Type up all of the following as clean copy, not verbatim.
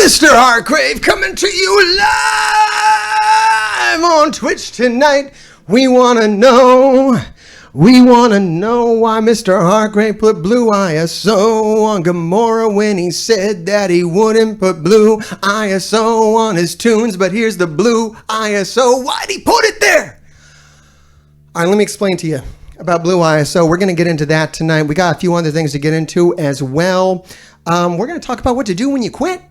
Mr. Hargrave coming to you live on Twitch tonight. We want to know why Mr. Hargrave put blue ISO on Gamora when he said that he wouldn't put blue ISO on his tunes, but here's the blue ISO. Why'd he put it there? All right, let me explain to you about blue ISO. We're going to get into that tonight. We got a few other things to get into as well. We're going to talk about what to do when you quit.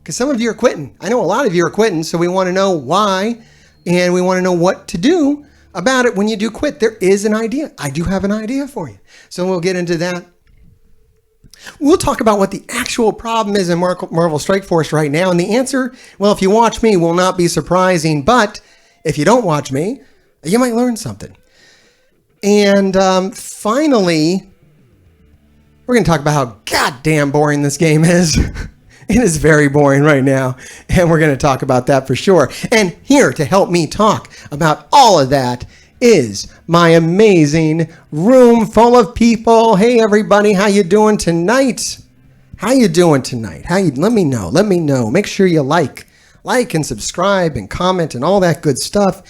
Because some of you are quitting. I know a lot of you are quitting, so we want to know why, and we want to know what to do about it when you do quit. There is an idea. I do have an idea for you. So we'll get into that. We'll talk about what the actual problem is in Marvel Strike Force right now. And the answer, well, if you watch me, will not be surprising. But if you don't watch me, you might learn something. And finally, we're going to talk about how goddamn boring this game is. It is very boring right now, and we're going to talk about that for sure. And here to help me talk about all of that is my amazing room full of people. Hey, everybody, how you doing tonight? How you doing tonight? Let me know. Let me know. Make sure you like and subscribe and comment and all that good stuff.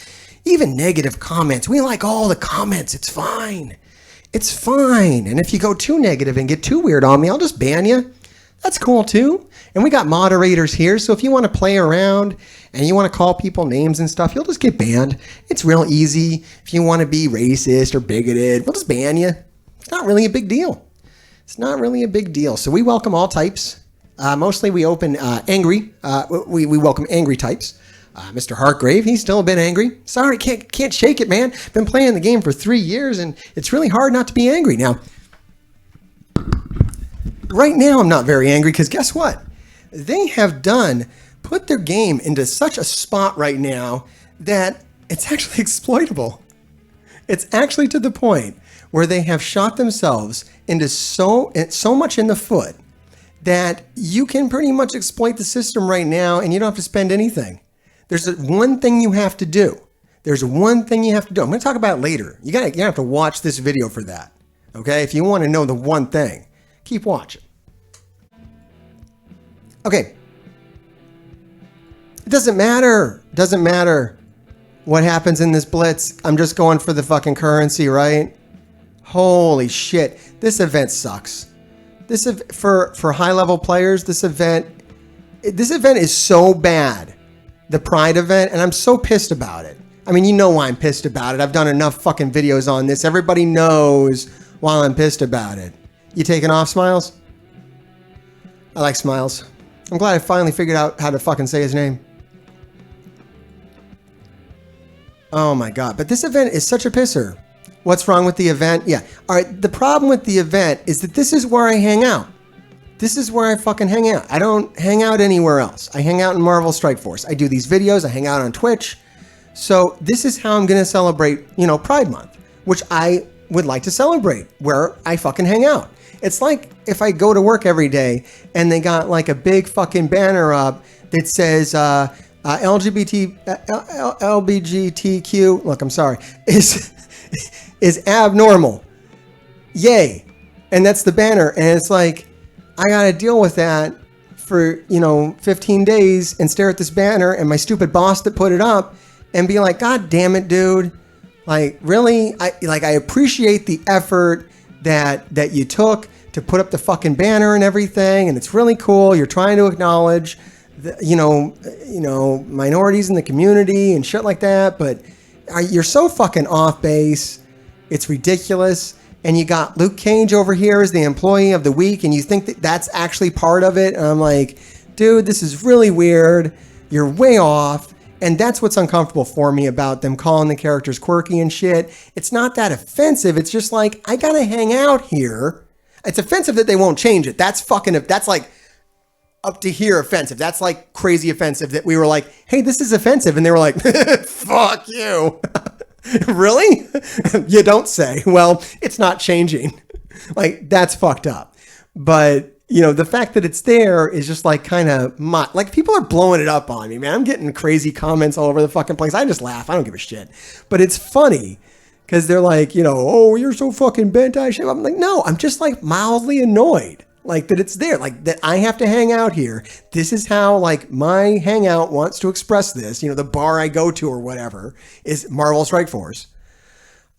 Even negative comments. We like all the comments. It's fine. It's fine. And if you go too negative and get too weird on me, I'll just ban you. That's cool too. And we got moderators here, so if you want to play around and you want to call people names and stuff, you'll just get banned. It's real easy. If you want to be racist or bigoted, we'll just ban you. It's not really a big deal. It's not really a big deal. So we welcome all types. Mostly we open angry. We welcome angry types. Mr. Hargrave, he's still a bit angry. Sorry, can't shake it, man. Been playing the game for 3 years, and it's really hard not to be angry. Now, right now I'm not very angry because guess what? They have put their game into such a spot right now that it's actually exploitable. It's actually to the point where they have shot themselves into so much in the foot that you can pretty much exploit the system right now and you don't have to spend anything. There's one thing you have to do. I'm going to talk about it later. You're going to have to watch this video for that. Okay? If you want to know the one thing, keep watching. Okay. It doesn't matter what happens in this blitz. I'm just going for the fucking currency, right? Holy shit. This event sucks. For high-level players, this event is so bad. The Pride event, and I'm so pissed about it. I mean, you know why I'm pissed about it. I've done enough fucking videos on this. Everybody knows why I'm pissed about it. You taking off, Smiles? I like Smiles. I'm glad I finally figured out how to fucking say his name. Oh my God. But this event is such a pisser. What's wrong with the event? Yeah. All right. The problem with the event is that this is where I hang out. This is where I fucking hang out. I don't hang out anywhere else. I hang out in Marvel Strike Force. I do these videos. I hang out on Twitch. So this is how I'm going to celebrate, Pride Month, which I would like to celebrate, where I fucking hang out. It's like if I go to work every day and they got like a big fucking banner up that says LGBTQ, look, I'm sorry, is abnormal. Yay. And that's the banner. And it's like, I got to deal with that for, 15 days and stare at this banner and my stupid boss that put it up and be like, God damn it, dude. Like, really? I appreciate the effort that you took to put up the fucking banner and everything, and it's really cool. You're trying to acknowledge minorities in the community and shit like that, but you're so fucking off base. It's ridiculous. And you got Luke Cage over here as the employee of the week, and you think that that's actually part of it. And I'm like, dude, this is really weird. You're way off. And that's what's uncomfortable for me about them calling the characters quirky and shit. It's not that offensive. It's just like, I gotta hang out here. It's offensive that they won't change it. That's like up to here offensive. That's like crazy offensive that we were like, hey, this is offensive. And they were like, fuck you. Really? You don't say. Well, it's not changing. Like, that's fucked up. But the fact that it's there is just like kind of like people are blowing it up on me, man. I'm getting crazy comments all over the fucking place. I just laugh. I don't give a shit. But it's funny because they're like, oh, you're so fucking bent. I'm like, no, I'm just like mildly annoyed. Like that it's there, like that I have to hang out here. This is how like my hangout wants to express this. The bar I go to or whatever is Marvel Strike Force.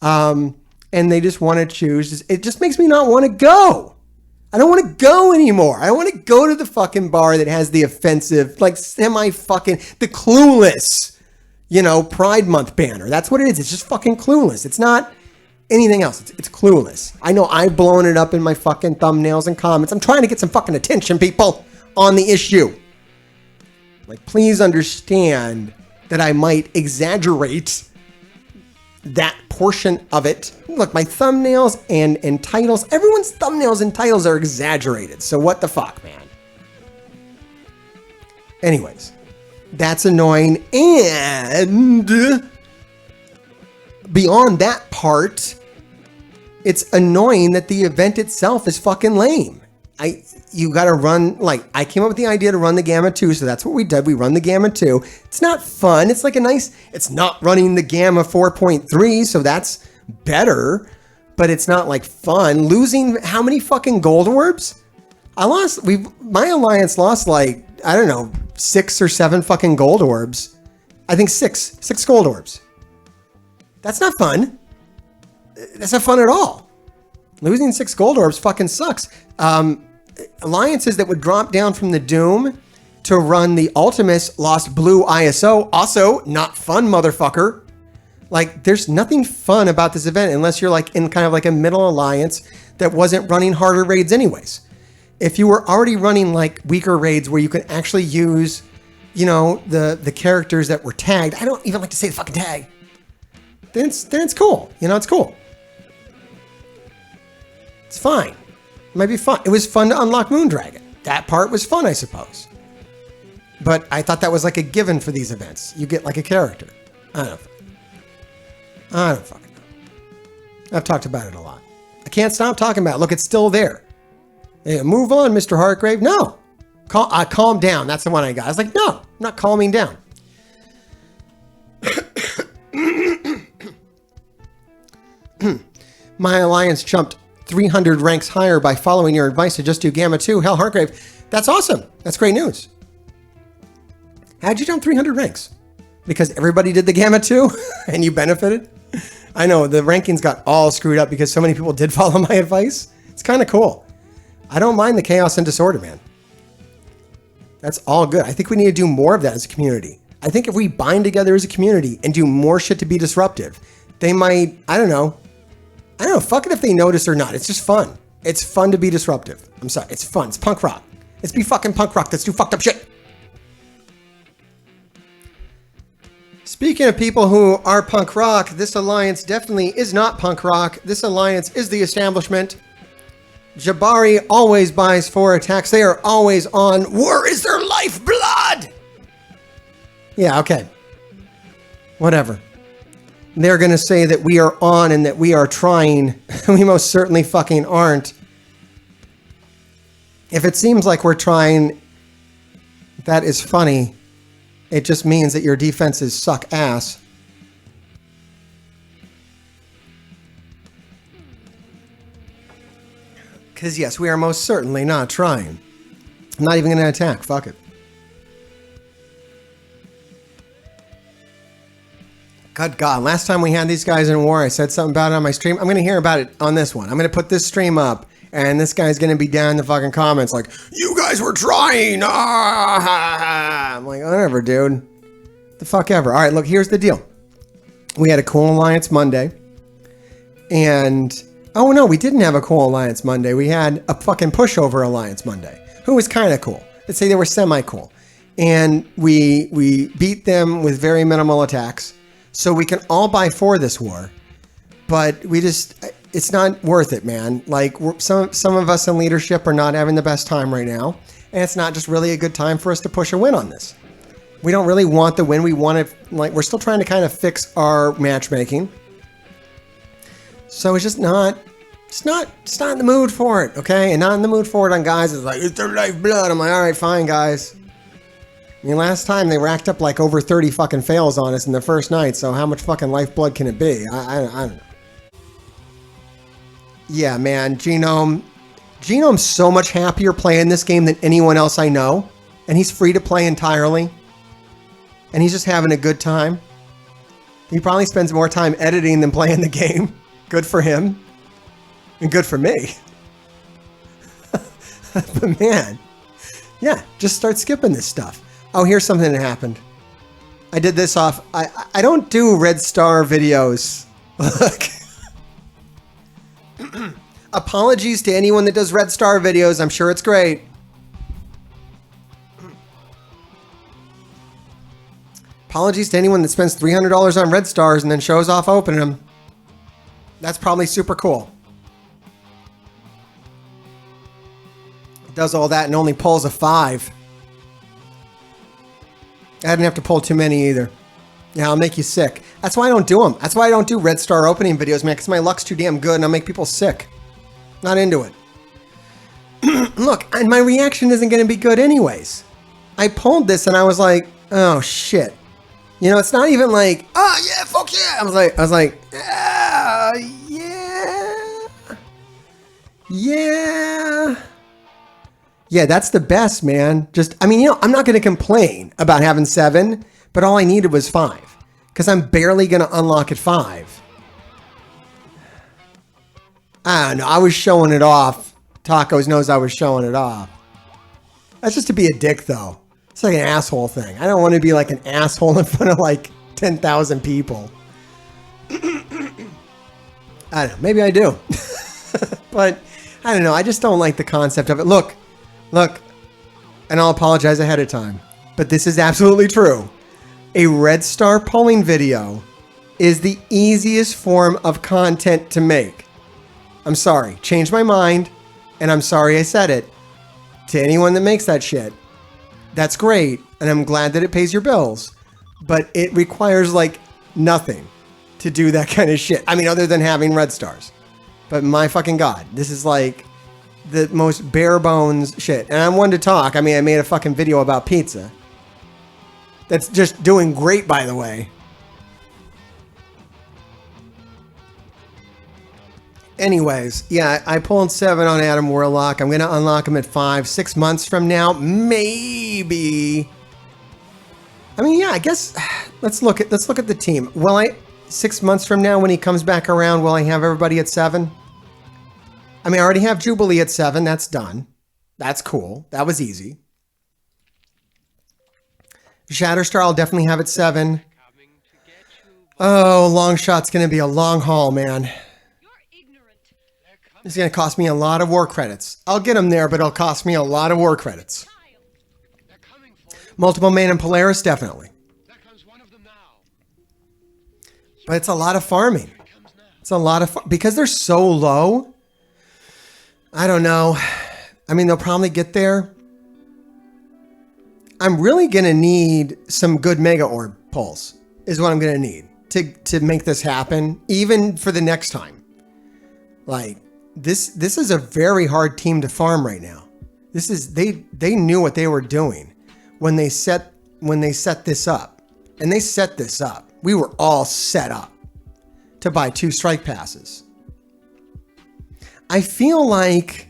And they just want to choose. It just makes me not want to go. I don't want to go anymore. I want to go to the fucking bar that has the offensive, like the Clueless, Pride Month banner. That's what it is. It's just fucking Clueless. It's not anything else. It's Clueless. I know I've blown it up in my fucking thumbnails and comments. I'm trying to get some fucking attention, people, on the issue. Like, please understand that I might exaggerate that portion of it. Look, my thumbnails and titles, everyone's thumbnails and titles are exaggerated. So what the fuck, man? Anyways, that's annoying. And beyond that part, it's annoying that the event itself is fucking lame. You got to run, like, I came up with the idea to run the Gamma 2, so that's what we did. We run the Gamma 2. It's not fun. It's like it's not running the Gamma 4.3, so that's better, but it's not like fun. Losing how many fucking gold orbs? My alliance lost like, I don't know, 6 or 7 fucking gold orbs. I think 6 gold orbs. That's not fun. That's not fun at all. Losing 6 gold orbs fucking sucks. Alliances that would drop down from the Doom to run the Ultimus lost blue ISO. Also, not fun, motherfucker. Like, there's nothing fun about this event unless you're like in kind of like a middle alliance that wasn't running harder raids anyways. If you were already running like weaker raids where you could actually use, the characters that were tagged. I don't even like to say the fucking tag. Then it's cool. It's cool. It's fine. It might be fun. It was fun to unlock Moondragon. That part was fun, I suppose. But I thought that was like a given for these events. You get like a character. I don't fucking know. I've talked about it a lot. I can't stop talking about it. Look, it's still there. Hey, move on, Mr. Hartgrave. No. Calm down. That's the one I got. I was like, no, I'm not calming down. My alliance jumped 300 ranks higher by following your advice to just do Gamma 2. Hell, Hartgrave, that's awesome. That's great news. How'd you jump 300 ranks? Because everybody did the Gamma 2 and you benefited? I know, the rankings got all screwed up because so many people did follow my advice. It's kind of cool. I don't mind the chaos and disorder, man. That's all good. I think we need to do more of that as a community. I think if we bind together as a community and do more shit to be disruptive, they might, I don't know, fuck it if they notice or not. It's just fun. It's fun to be disruptive. I'm sorry. It's fun. It's punk rock. Let's be fucking punk rock. Let's do fucked up shit. Speaking of people who are punk rock, this alliance definitely is not punk rock. This alliance is the establishment. Jabari always buys 4 attacks. They are always on. War is their lifeblood. Yeah, okay. Whatever. They're going to say that we are on and that we are trying. We most certainly fucking aren't. If it seems like we're trying, that is funny. It just means that your defenses suck ass. Because yes, we are most certainly not trying. I'm not even going to attack. Fuck it. Good God, last time we had these guys in war, I said something about it on my stream. I'm going to hear about it on this one. I'm going to put this stream up, and this guy's going to be down in the fucking comments like, you guys were trying! Ah! I'm like, whatever, dude. The fuck ever. All right, look, here's the deal. We had a Cool Alliance Monday, and... oh, no, we didn't have a Cool Alliance Monday. We had a fucking Pushover Alliance Monday, who was kind of cool. Let's say they were semi-cool. And we beat them with very minimal attacks. So we can all buy 4 this war, but it's not worth it, man. Like some of us in leadership are not having the best time right now. And it's not just really a good time for us to push a win on this. We don't really want the win. We want to, like, we're still trying to kind of fix our matchmaking. So it's just not in the mood for it. Okay. And not in the mood for it on guys. It's like, it's their lifeblood. I'm like, all right, fine guys. I mean, last time they racked up like over 30 fucking fails on us in the first night, so how much fucking lifeblood can it be? I don't know. Yeah, man, Genome, Genome's so much happier playing this game than anyone else I know. And he's free to play entirely. And he's just having a good time. He probably spends more time editing than playing the game. Good for him. And good for me. But man, yeah, just start skipping this stuff. Oh, here's something that happened. I did this off. I don't do red star videos. Look. Apologies to anyone that does red star videos. I'm sure it's great. Apologies to anyone that spends $300 on red stars and then shows off opening them. That's probably super cool. It does all that and only pulls a 5. I didn't have to pull too many either. Yeah, I'll make you sick. That's why I don't do them. That's why I don't do red star opening videos, man, because my luck's too damn good and I'll make people sick. Not into it. Look, and my reaction isn't going to be good anyways. I pulled this and I was like, oh shit. You know, it's not even like, oh yeah, fuck yeah. I was like, yeah, that's the best, man. Just, I mean, you know, I'm not going to complain about having 7, but all I needed was 5 because I'm barely going to unlock at 5. I don't know. I was showing it off. Tacos knows I was showing it off. That's just to be a dick, though. It's like an asshole thing. I don't want to be like an asshole in front of like 10,000 people. I don't know. Maybe I do. But I don't know. I just don't like the concept of it. Look, and I'll apologize ahead of time, but this is absolutely true. A red star pulling video is the easiest form of content to make. I'm sorry. Changed my mind, and I'm sorry I said it. To anyone that makes that shit, that's great, and I'm glad that it pays your bills, but it requires like nothing to do that kind of shit. I mean, other than having red stars. But my fucking God, this is like the most bare bones shit. And I'm one to talk. I mean, I made a fucking video about pizza. That's just doing great, by the way. Anyways, yeah, I pulled 7 on Adam Warlock. I'm going to unlock him at 5. 6 months from now, maybe. I mean, yeah, I guess let's look at the team. Will 6 months from now when he comes back around, will I have everybody at 7? I mean, I already have Jubilee at 7. That's done. That's cool. That was easy. Shatterstar I'll definitely have at 7. Oh, long shot's going to be a long haul, man. It's going to cost me a lot of war credits. I'll get them there, but it'll cost me a lot of war credits. Multiple Man and Polaris, definitely. But it's a lot of farming. It's a lot of... because they're so low, I don't know. I mean, they'll probably get there. I'm really going to need some good Mega Orb pulls, is what I'm going to need to make this happen, even for the next time. Like... This is a very hard team to farm right now. This is they knew what they were doing when they set this up. And they set this up. We were all set up to buy 2 strike passes. I feel like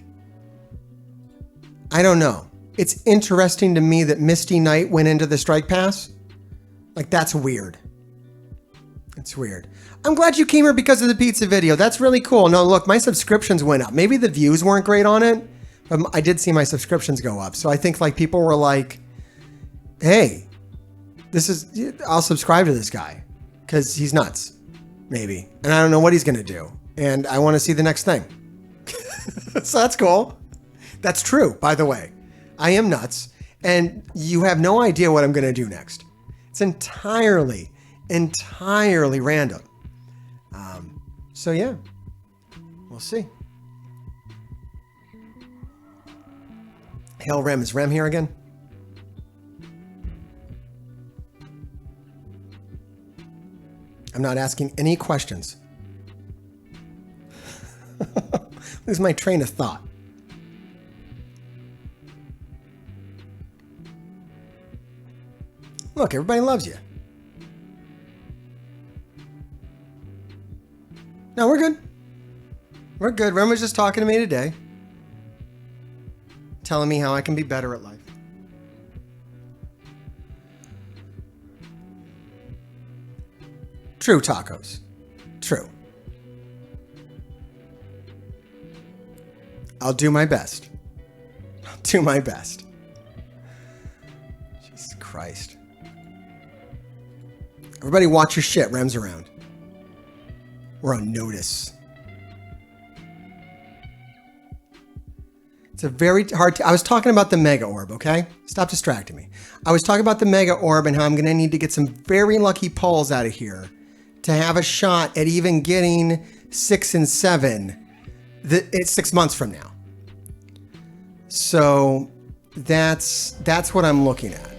I don't know. It's interesting to me that Misty Knight went into the strike pass. Like that's weird. It's weird. I'm glad you came here because of the pizza video. That's really cool. No, look, my subscriptions went up. Maybe the views weren't great on it, but I did see my subscriptions go up. So I think like people were like, hey, I'll subscribe to this guy because he's nuts, maybe. And I don't know what he's going to do. And I want to see the next thing. So that's cool. That's true, by the way. I am nuts. And you have no idea what I'm going to do next. It's entirely random. So yeah, we'll see. Hail Rem, is Rem here again? I'm not asking any questions. Lose my train of thought. Look, everybody loves you. No, we're good. We're good. Rem was just talking to me today. telling me how I can be better at life. True, tacos. True. I'll do my best. I'll do my best. Jesus Christ. Everybody watch your shit. Rem's around. We're on notice. It's a very hard... I was talking about the mega orb, okay? Stop distracting me. I was talking about the mega orb and how I'm going to need to get some very lucky pulls out of here to have a shot at even getting 6 and 7. It's 6 months from now. So that's what I'm looking at.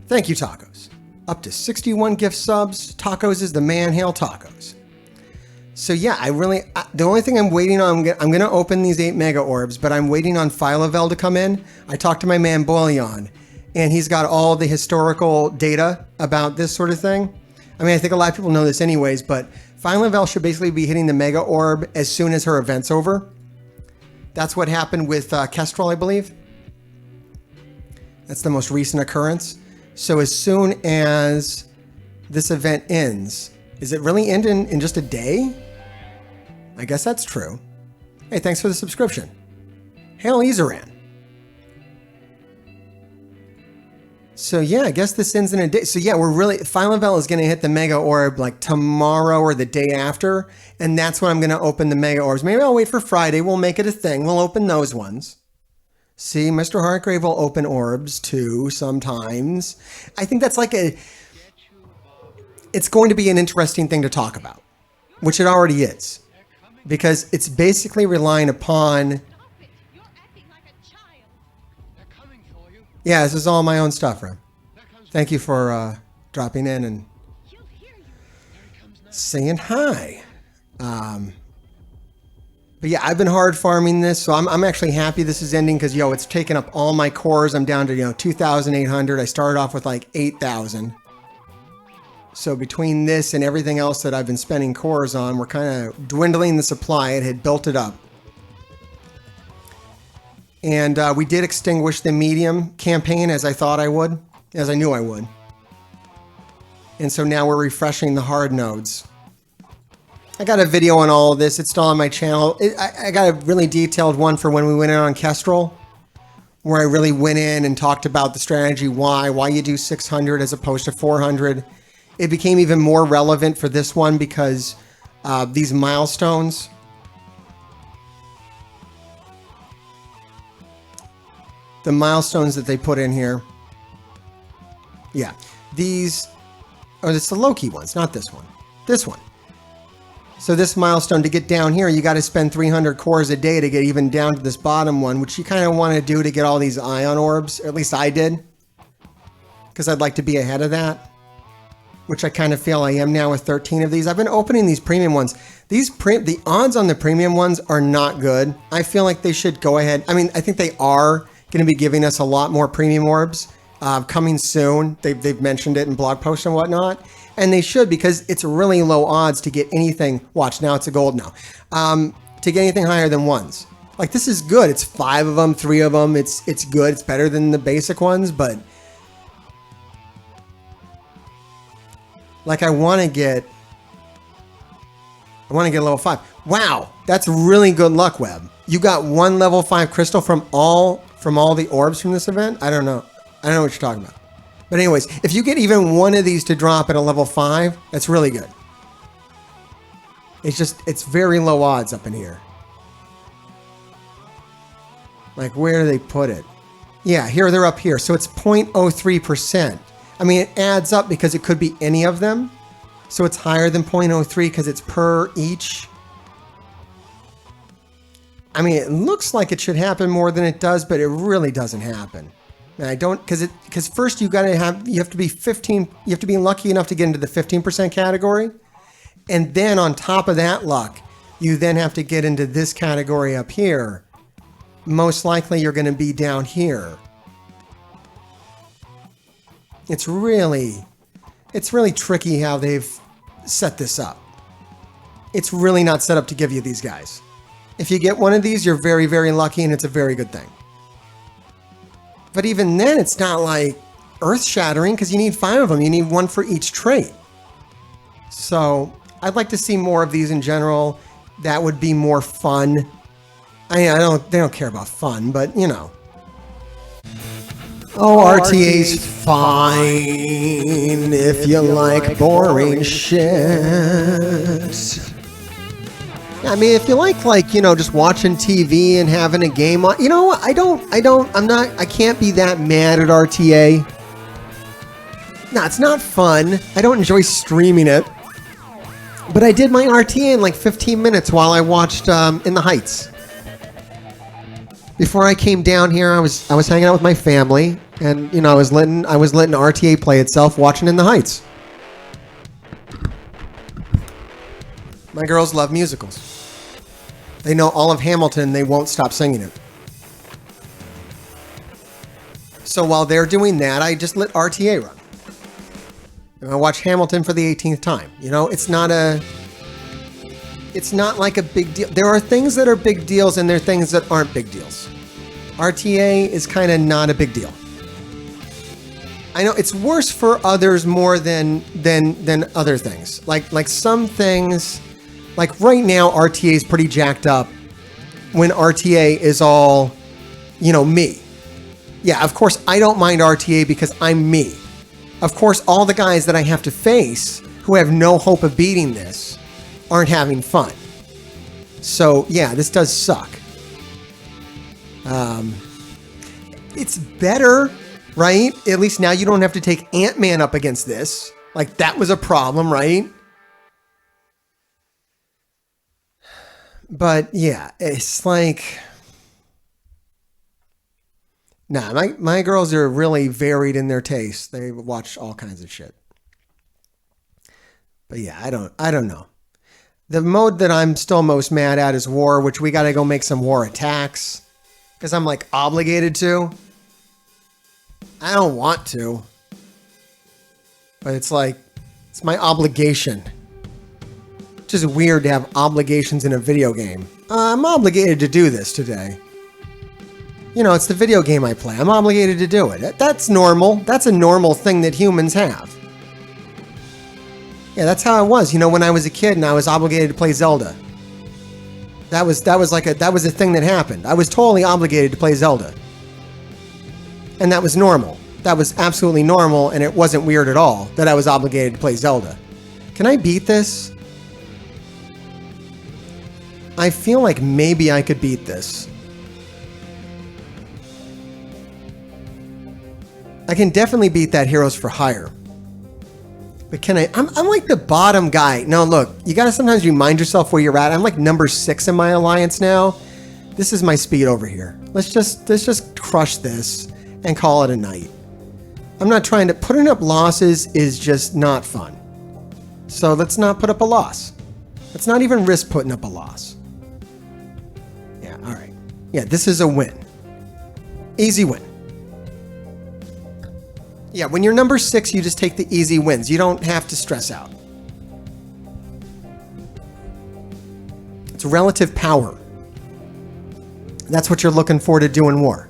Thank you, Tacos. Up to 61 gift subs. Tacos is the man. Hail Tacos. So yeah, the only thing I'm waiting on, I'm going to open these 8 mega orbs, but I'm waiting on Philovel to come in. I talked to my man Boleon, and he's got all the historical data about this sort of thing. I mean, I think a lot of people know this anyways, but Philovel should basically be hitting the mega orb as soon as her event's over. That's what happened with Kestrel, I believe. That's the most recent occurrence. So as soon as this event ends, is it really end in just a day? I guess that's true. Hey, thanks for the subscription. Hail Izaran. So yeah, I guess this ends in a day. So yeah, Philovel is going to hit the mega orb like tomorrow or the day after. And that's when I'm going to open the mega orbs. Maybe I'll wait for Friday. We'll make it a thing. We'll open those ones. See, Mr. Hartgrave will open orbs too sometimes. I think that's like it's going to be an interesting thing to talk about, which it already is, because it's basically relying upon... Yeah, this is all my own stuff, Rem. Thank you for dropping in and saying hi. But yeah, I've been hard farming this, so I'm actually happy this is ending because, it's taken up all my cores. I'm down to, 2,800. I started off with like 8,000. So between this and everything else that I've been spending cores on, we're kind of dwindling the supply. It had built it up. And we did extinguish the medium campaign as I thought I would, as I knew I would. And so now we're refreshing the hard nodes. I got a video on all of this. It's still on my channel. I got a really detailed one for when we went in on Kestrel, where I really went in and talked about the strategy, why you do 600 as opposed to 400. It became even more relevant for this one because these milestones... The milestones that they put in here. Yeah. These... Oh, it's the Loki ones, not this one. This one. So this milestone, to get down here, you got to spend 300 cores a day to get even down to this bottom one, which you kind of want to do to get all these ion orbs. Or at least I did. Because I'd like to be ahead of that. Which I kind of feel I am now with 13 of these. I've been opening these premium ones. The odds on the premium ones are not good. I feel like they should go ahead. I mean, I think they are going to be giving us a lot more premium orbs coming soon. They've mentioned it in blog posts and whatnot. And they should, because it's really low odds to get anything. Watch, now it's a gold now. To get anything higher than ones. Like, this is good. It's 5 of them, 3 of them. It's good. It's better than the basic ones, but... Like, I want to get level 5. Wow, that's really good luck, Web. You got 1 level 5 crystal from all the orbs from this event? I don't know. I don't know what you're talking about. But anyways, if you get even one of these to drop at a level 5, that's really good. It's very low odds up in here. Like, where do they put it? Yeah, here, they're up here. So it's 0.03%. I mean, it adds up because it could be any of them. So it's higher than 0.03 because it's per each. I mean, it looks like it should happen more than it does, but it really doesn't happen. And I don't, because first you have to be lucky enough to get into the 15% category. And then on top of that luck, you then have to get into this category up here. Most likely you're going to be down here. It's really tricky how they've set this up. It's really not set up to give you these guys. If you get one of these, you're very, very lucky, and it's a very good thing. But even then, it's not like earth-shattering because you need 5 of them. You need 1 for each trait. So I'd like to see more of these in general. That would be more fun. They don't care about fun, but you know. Oh, RTA's fine if you like boring shit. I mean, if you like, you know, just watching TV and having a game on, you know, I can't be that mad at RTA. No, it's not fun. I don't enjoy streaming it. But I did my RTA in like 15 minutes while I watched In the Heights. Before I came down here, I was hanging out with my family, and you know, I was letting RTA play itself, watching In the Heights. My girls love musicals. They know all of Hamilton. They won't stop singing it. So while they're doing that, I just let RTA run. And I watch Hamilton for the 18th time. You know, it's not like a big deal. There are things that are big deals, and there are things that aren't big deals. RTA is kind of not a big deal. I know it's worse for others more than other things. Like some things. Like right now, RTA is pretty jacked up when RTA is all, you know, me. Yeah, of course, I don't mind RTA because I'm me. Of course, all the guys that I have to face who have no hope of beating this aren't having fun. So, yeah, this does suck. It's better, right? At least now you don't have to take Ant-Man up against this. Like, that was a problem, right? But yeah, it's like, nah, my girls are really varied in their tastes. They watch all kinds of shit. But yeah, I don't know. The mode that I'm still most mad at is war, which we got to go make some war attacks because I'm like obligated to. I don't want to, but it's like, it's my obligation. Which is weird to have obligations in a video game. I'm obligated to do this today. You know, it's the video game I play. I'm obligated to do it. That's normal. That's a normal thing that humans have. Yeah, that's how I was. You know, when I was a kid and I was obligated to play Zelda. That was a thing that happened. I was totally obligated to play Zelda. And that was normal. That was absolutely normal, and it wasn't weird at all that I was obligated to play Zelda. Can I beat this? I feel like maybe I could beat this. I can definitely beat that Heroes for Hire. But can I? I'm like the bottom guy. Now look, you gotta sometimes remind yourself where you're at. I'm like number 6 in my alliance now. This is my speed over here. Let's just crush this and call it a night. I'm not trying to, putting up losses is just not fun. So let's not put up a loss. Let's not even risk putting up a loss. Yeah, all right. Yeah, this is a win. Easy win. Yeah, when you're number 6, you just take the easy wins. You don't have to stress out. It's relative power. That's what you're looking for to do in war.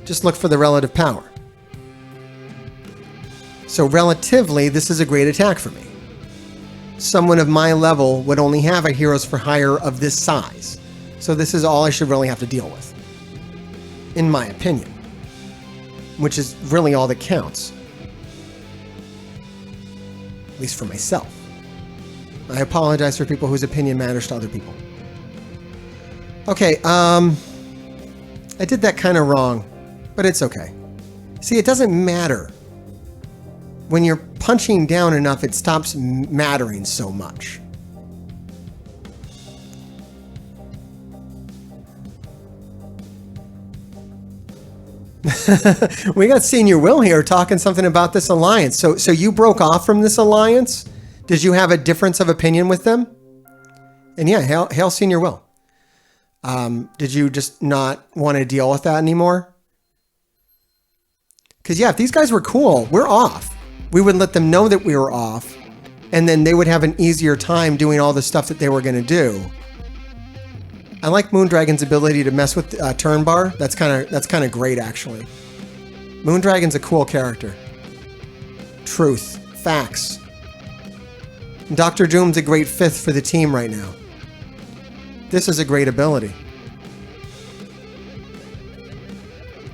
Just look for the relative power. So relatively, this is a great attack for me. Someone of my level would only have a Heroes for Hire of this size. So this is all I should really have to deal with. In my opinion. Which is really all that counts. At least for myself. I apologize for people whose opinion matters to other people. Okay, I did that kind of wrong, but it's okay. See, it doesn't matter. When you're punching down enough, it stops mattering so much. We got Senior Will here talking something about this alliance. So you broke off from this alliance? Did you have a difference of opinion with them? And yeah, hail Senior Will. Did you just not want to deal with that anymore? Because yeah, if these guys were cool, we're off. We would let them know that we were off, and then they would have an easier time doing all the stuff that they were going to do. I like Moondragon's ability to mess with turn bar. That's kind of great, actually. Moondragon's a cool character. Truth. Facts. Dr. Doom's a great 5th for the team right now. This is a great ability.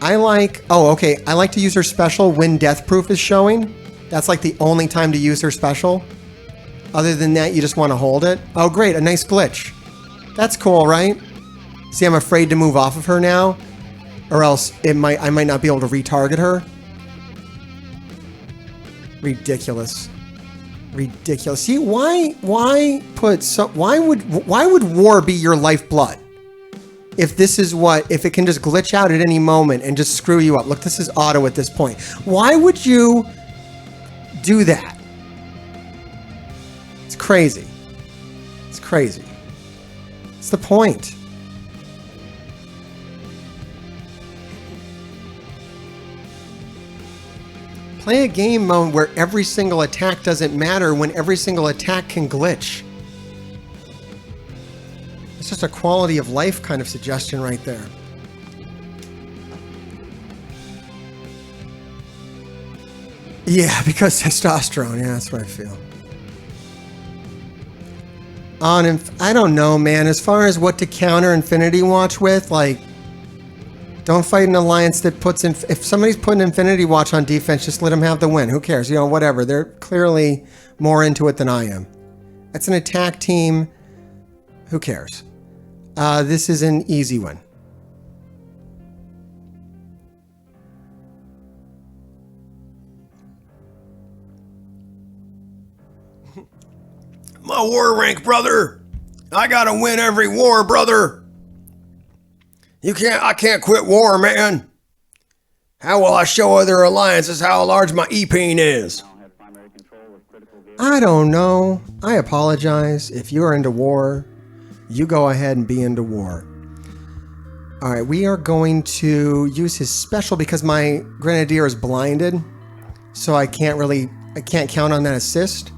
I like to use her special when Death Proof is showing. That's like the only time to use her special. Other than that, you just want to hold it. Oh, great, a nice glitch. That's cool, right? See, I'm afraid to move off of her now, or else I might not be able to retarget her. Ridiculous. Ridiculous. See, why would war be your lifeblood? If it can just glitch out at any moment and just screw you up. Look, this is auto at this point. Why would you do that? It's crazy. It's crazy. It's the point. Play a game mode where every single attack doesn't matter when every single attack can glitch. It's just a quality of life kind of suggestion right there. Yeah, because testosterone. Yeah, that's what I feel. I don't know, man. As far as what to counter Infinity Watch with, like, don't fight an alliance that puts in... If somebody's putting Infinity Watch on defense, just let them have the win. Who cares? You know, whatever. They're clearly more into it than I am. It's an attack team. Who cares? This is an easy one. My war rank, brother. I gotta win every war, brother. I can't quit war, man. How will I show other alliances how large my E-Peen is? I don't know. I apologize. If you're into war, you go ahead and be into war. All right, we are going to use his special because my Grenadier is blinded, so I can't count on that assist.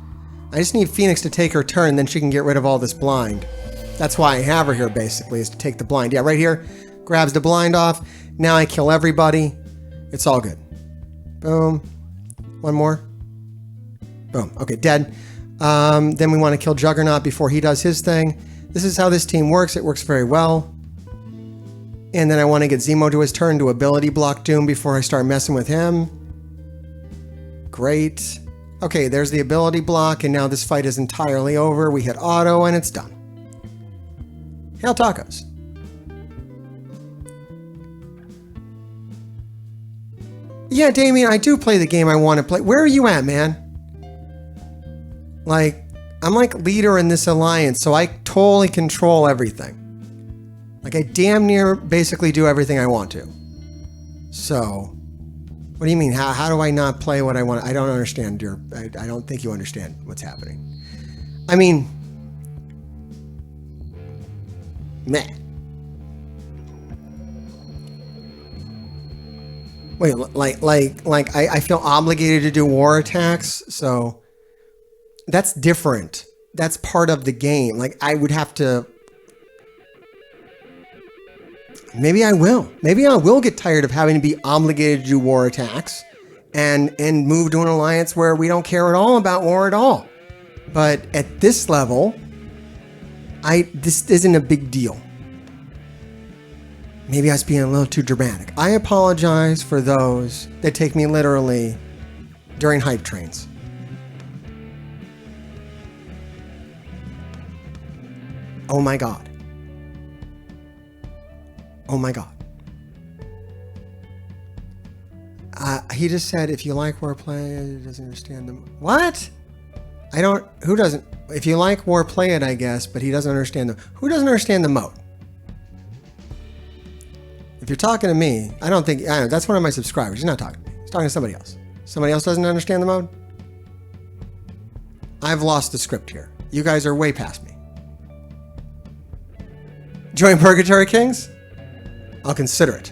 I just need Phoenix to take her turn, then she can get rid of all this blind. That's why I have her here, basically, is to take the blind. Yeah, right here. Grabs the blind off. Now I kill everybody. It's all good. Boom. One more. Boom. Okay, dead. Then we want to kill Juggernaut before he does his thing. This is how this team works. It works very well. And then I want to get Zemo to his turn to ability block Doom before I start messing with him. Great. Okay, there's the ability block, and now this fight is entirely over. We hit auto, and it's done. Hail tacos. Yeah, Damien, I do play the game I want to play. Where are you at, man? Like, I'm like leader in this alliance, so I totally control everything. Like, I damn near basically do everything I want to. So, what do you mean? How do I not play what I want? I don't understand I don't think you understand what's happening. I mean, meh. Wait, like I feel obligated to do war attacks, so that's different. That's part of the game. Like, I would have to... Maybe I will. Maybe I will get tired of having to be obligated to do war attacks and move to an alliance where we don't care at all about war at all. But at this level, this isn't a big deal. Maybe I was being a little too dramatic. I apologize for those that take me literally during hype trains. Oh my God. Oh my God. He just said, if you like warplay, he doesn't understand them. What? Who doesn't? If you like warplay it, I guess, but he doesn't understand them. Who doesn't understand the mode? If you're talking to me, I don't know, that's one of my subscribers. He's not talking to me. He's talking to somebody else. Somebody else doesn't understand the mode? I've lost the script here. You guys are way past me. Join Purgatory Kings? I'll consider it.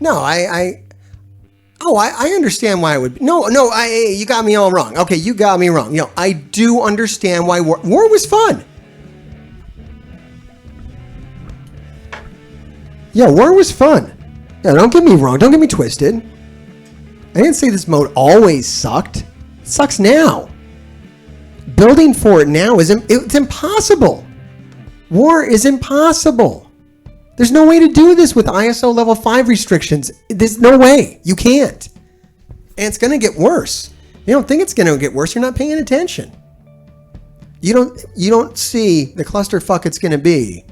No, I Oh, I understand why it would be. No, you got me all wrong. Okay, you got me wrong. I do understand why war was fun. Yeah, war was fun. Yeah, don't get me wrong. Don't get me twisted. I didn't say this mode always sucked. It sucks now. Building for it now it's impossible. War is impossible. There's no way to do this with ISO level 5 restrictions. There's no way. You can't. And it's going to get worse. You don't think it's going to get worse, you're not paying attention. You don't see the clusterfuck it's going to be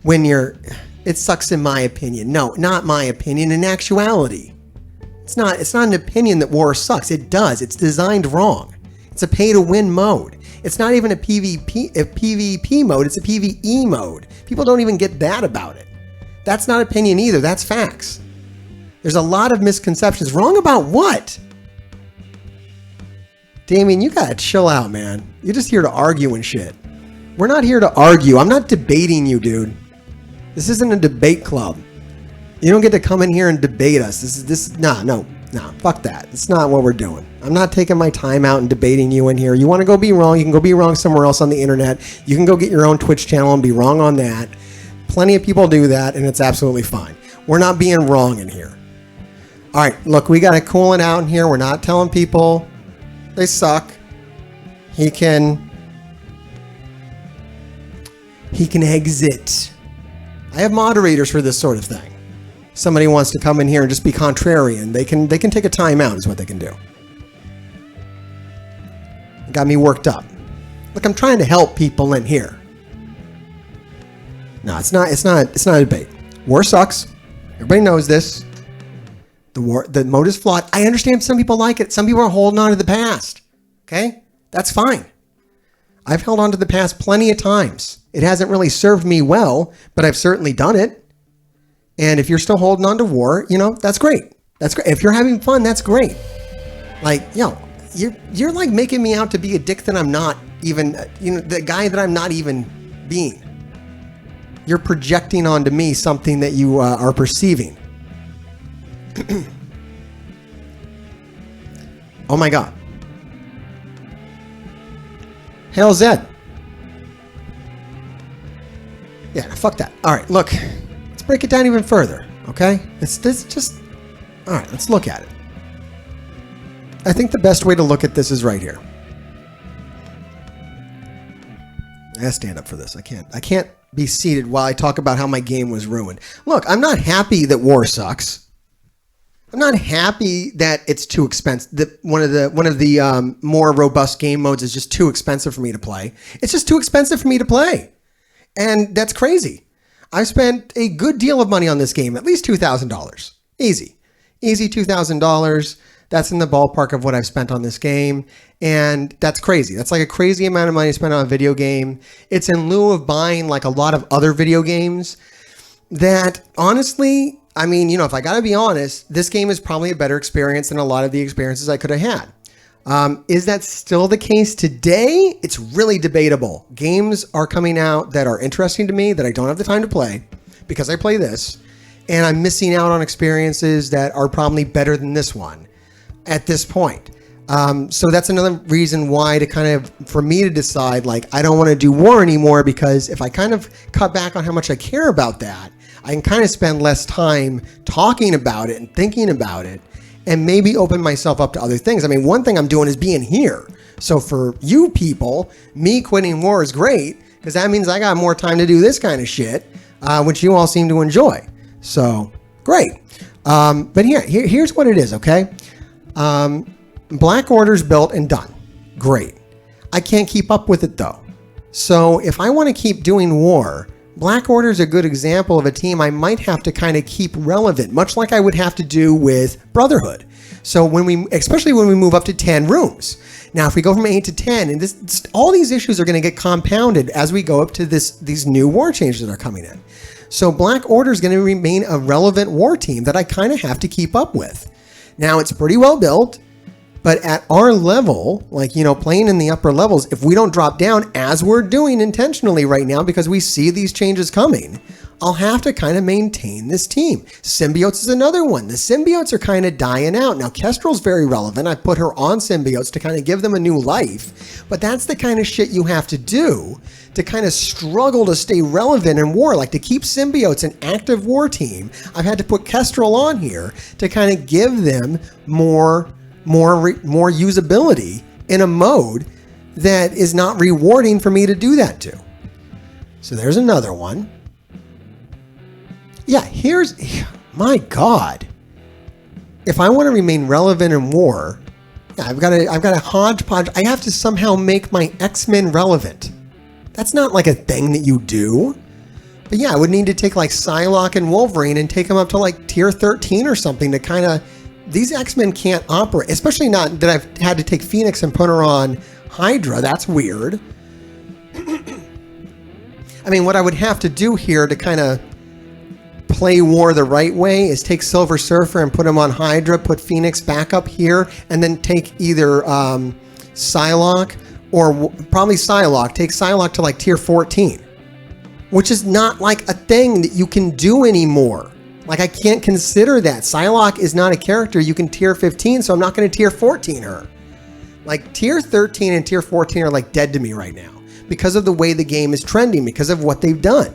when it sucks in my opinion. No, not my opinion. In actuality, it's not an opinion that war sucks. It does. It's designed wrong. It's a pay to win mode. It's not even a PvP mode. It's a PvE mode. People don't even get that about it. That's not opinion either. That's facts. There's a lot of misconceptions. Wrong about what? Damien, you gotta chill out, man. You're just here to argue and shit. We're not here to argue. I'm not debating you, dude. This isn't a debate club. You don't get to come in here and debate us. No, fuck that. It's not what we're doing. I'm not taking my time out and debating you in here. You want to go be wrong, you can go be wrong somewhere else on the internet. You can go get your own Twitch channel and be wrong on that. Plenty of people do that, and it's absolutely fine. We're not being wrong in here. All right, look, we got to cool it out in here. We're not telling people they suck. He can exit. I have moderators for this sort of thing. Somebody wants to come in here and just be contrarian, they can take a timeout is what they can do. It got me worked up. Look, I'm trying to help people in here. No, it's not a debate. War sucks. Everybody knows this. The mode is flawed. I understand some people like it. Some people are holding on to the past. Okay? That's fine. I've held on to the past plenty of times. It hasn't really served me well, but I've certainly done it. And if you're still holding on to war, that's great. That's great. If you're having fun, that's great. Like, you're like making me out to be a dick that I'm not even, the guy that I'm not even being. You're projecting onto me something that you are perceiving. Oh my God. Hail Zed. Yeah, fuck that. All right, look. Let's break it down even further, okay? All right, let's look at it. I think the best way to look at this is right here. I gotta stand up for this. I can't be seated while I talk about how my game was ruined. Look, I'm not happy that war sucks. I'm not happy that it's too expensive. One of the more robust game modes is just too expensive for me to play. It's just too expensive for me to play. And that's crazy. I've spent a good deal of money on this game, at least $2,000. Easy $2,000. That's in the ballpark of what I've spent on this game. And that's crazy. That's like a crazy amount of money spent on a video game. It's in lieu of buying like a lot of other video games that honestly, I mean, if I got to be honest, this game is probably a better experience than a lot of the experiences I could have had. Is that still the case today? It's really debatable. Games are coming out that are interesting to me that I don't have the time to play because I play this, and I'm missing out on experiences that are probably better than this one at this point. So that's another reason why for me to decide, like, I don't want to do war anymore, because if I kind of cut back on how much I care about that, I can kind of spend less time talking about it and thinking about it, and maybe open myself up to other things. I mean, one thing I'm doing is being here. So for you people, me quitting war is great, because that means I got more time to do this kind of shit, which you all seem to enjoy. So great. But here's what it is, okay? Black Order's built and done. Great. I can't keep up with it though. So if I want to keep doing war, Black Order is a good example of a team I might have to kind of keep relevant, much like I would have to do with Brotherhood. So especially when we move up to 10 rooms. Now, if we go from 8 to 10, and all these issues are going to get compounded as we go up to these new war changes that are coming in. So Black Order is going to remain a relevant war team that I kind of have to keep up with. Now, it's pretty well built, but at our level, like, playing in the upper levels, if we don't drop down, as we're doing intentionally right now because we see these changes coming, I'll have to kind of maintain this team. Symbiotes is another one. The symbiotes are kind of dying out. Now, Kestrel's very relevant. I put her on symbiotes to kind of give them a new life. But that's the kind of shit you have to do to kind of struggle to stay relevant in war. Like to keep symbiotes an active war team, I've had to put Kestrel on here to kind of give them more usability in a mode that is not rewarding for me to do that to. So there's another one. Yeah, my God. If I want to remain relevant in war, I've got a hodgepodge. I have to somehow make my X-Men relevant. That's not like a thing that you do. But yeah, I would need to take like Psylocke and Wolverine and take them up to like tier 13 or something to kind of... These X-Men can't operate, especially not that I've had to take Phoenix and put her on Hydra. That's weird. I mean, what I would have to do here to kind of play war the right way is take Silver Surfer and put him on Hydra, put Phoenix back up here, and then take either Psylocke or probably Psylocke. Take Psylocke to like tier 14, which is not like a thing that you can do anymore. Like, I can't consider that. Psylocke is not a character you can tier 15, so I'm not going to tier 14 her. Like, tier 13 and tier 14 are like dead to me right now because of the way the game is trending, because of what they've done.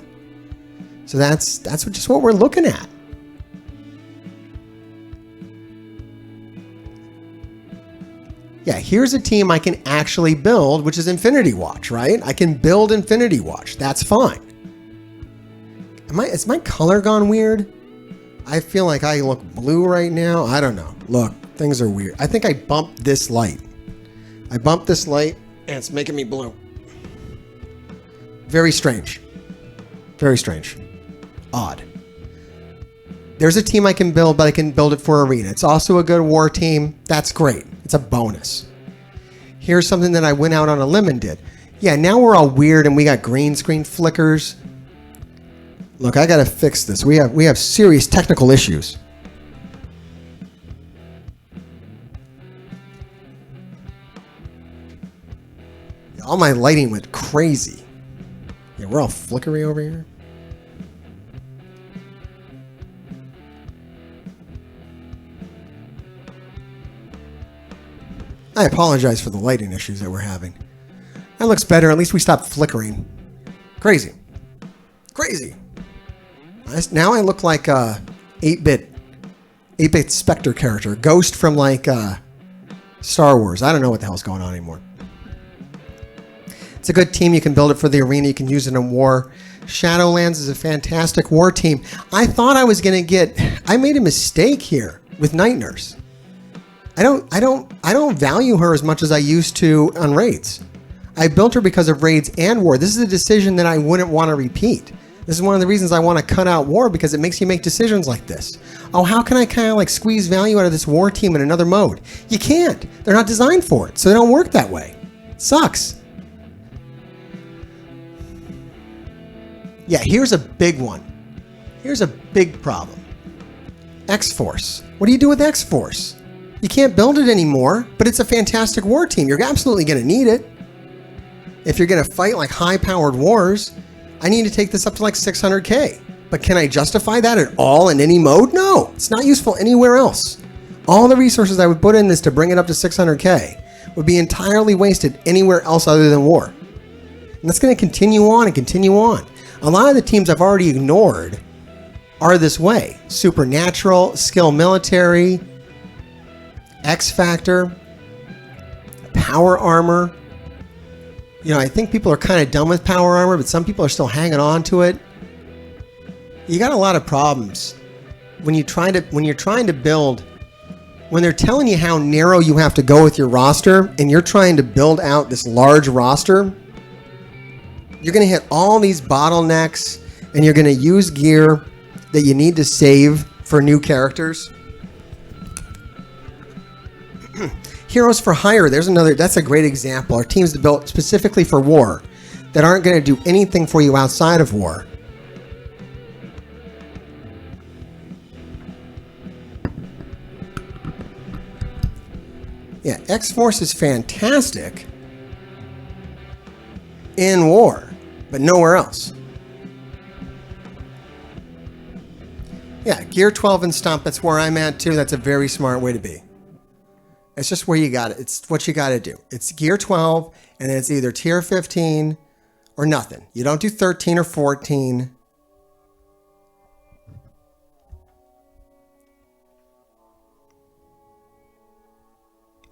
So that's just what we're looking at. Yeah, here's a team I can actually build, which is Infinity Watch, right? I can build Infinity Watch. That's fine. Is my color gone weird? I feel like I look blue right now. I don't know. Look, things are weird. I think I bumped this light. I bumped this light, and it's making me blue. Very strange. Very strange. Odd. There's a team I can build, but I can build it for Arena. It's also a good war team. That's great. It's a bonus. Here's something that I went out on a limb and did. Yeah, now we're all weird, and we got green screen flickers. Look, I gotta fix this. We have serious technical issues. All my lighting went crazy. Yeah, we're all flickery over here. I apologize for the lighting issues that we're having. That looks better. At least we stopped flickering. Crazy. Crazy. Now I look like a 8-bit Spectre character. Ghost from like Star Wars. I don't know what the hell's going on anymore. It's a good team. You can build it for the arena. You can use it in war. Shadowlands is a fantastic war team. I thought I was going to get... I made a mistake here with Night Nurse. I don't value her as much as I used to on raids. I built her because of raids and war. This is a decision that I wouldn't want to repeat. This is one of the reasons I want to cut out war, because it makes you make decisions like this. Oh, how can I kind of like squeeze value out of this war team in another mode? You can't. They're not designed for it, so they don't work that way. It sucks. Yeah, here's a big one. Here's a big problem. X-Force. What do you do with X-Force? You can't build it anymore, but it's a fantastic war team. You're absolutely going to need it. If you're going to fight like high-powered wars, I need to take this up to like 600k. But can I justify that at all in any mode? No, it's not useful anywhere else. All the resources I would put in this to bring it up to 600k would be entirely wasted anywhere else other than war. And that's going to continue on and continue on. A lot of the teams I've already ignored are this way. Supernatural, Skill Military, X-Factor, Power Armor. You know, I think people are kind of done with Power Armor, but some people are still hanging on to it. You got a lot of problems when you're trying to build, when they're telling you how narrow you have to go with your roster, and you're trying to build out this large roster. You're going to hit all these bottlenecks, and you're going to use gear that you need to save for new characters. Heroes for Hire, that's a great example. Our teams built specifically for war that aren't going to do anything for you outside of war. Yeah, X-Force is fantastic in war, but nowhere else. Yeah, Gear 12 and Stomp, that's where I'm at too. That's a very smart way to be. It's just where you got it. It's what you got to do. It's Gear 12, and then it's either tier 15 or nothing. You don't do 13 or 14.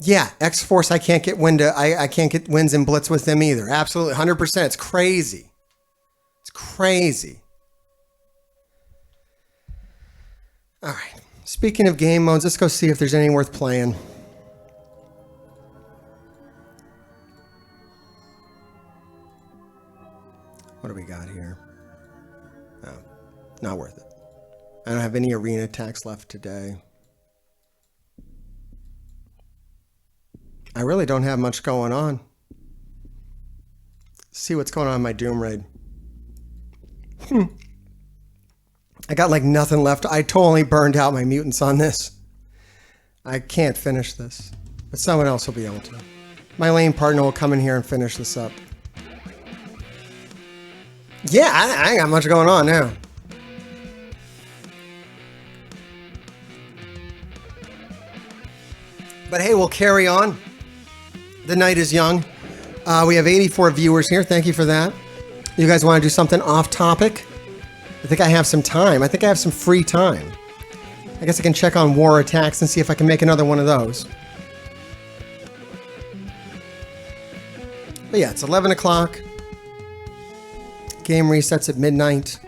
Yeah, X-Force, I can't get I can't get wins in Blitz with them either. Absolutely, 100%. It's crazy. It's crazy. All right. Speaking of game modes, let's go see if there's any worth playing. What do we got here? Oh, not worth it. I don't have any arena attacks left today. I really don't have much going on. See what's going on in my Doom raid. I got like nothing left. I totally burned out my mutants on this. I can't finish this, but someone else will be able to. My lane partner will come in here and finish this up. Yeah, I ain't got much going on now. But hey, we'll carry on. The night is young. We have 84 viewers here. Thank you for that. You guys want to do something off topic? I think I have some time. I think I have some free time. I guess I can check on war attacks and see if I can make another one of those. But yeah, it's 11 o'clock. Game resets at midnight.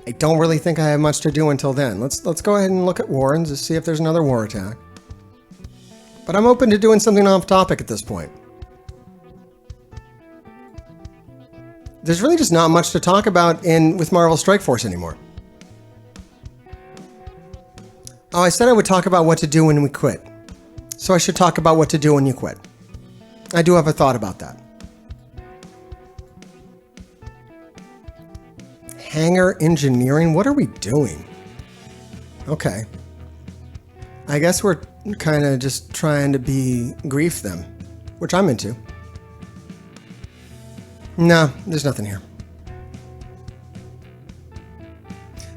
I don't really think I have much to do until then. Let's go ahead and look at Warrens to see if there's another war attack. But I'm open to doing something off topic at this point. There's really just not much to talk about with Marvel Strike Force anymore. Oh, I said I would talk about what to do when we quit. So I should talk about what to do when you quit. I do have a thought about that. Hangar engineering? What are we doing? Okay. I guess we're kind of just trying to be grief them, which I'm into. No, there's nothing here.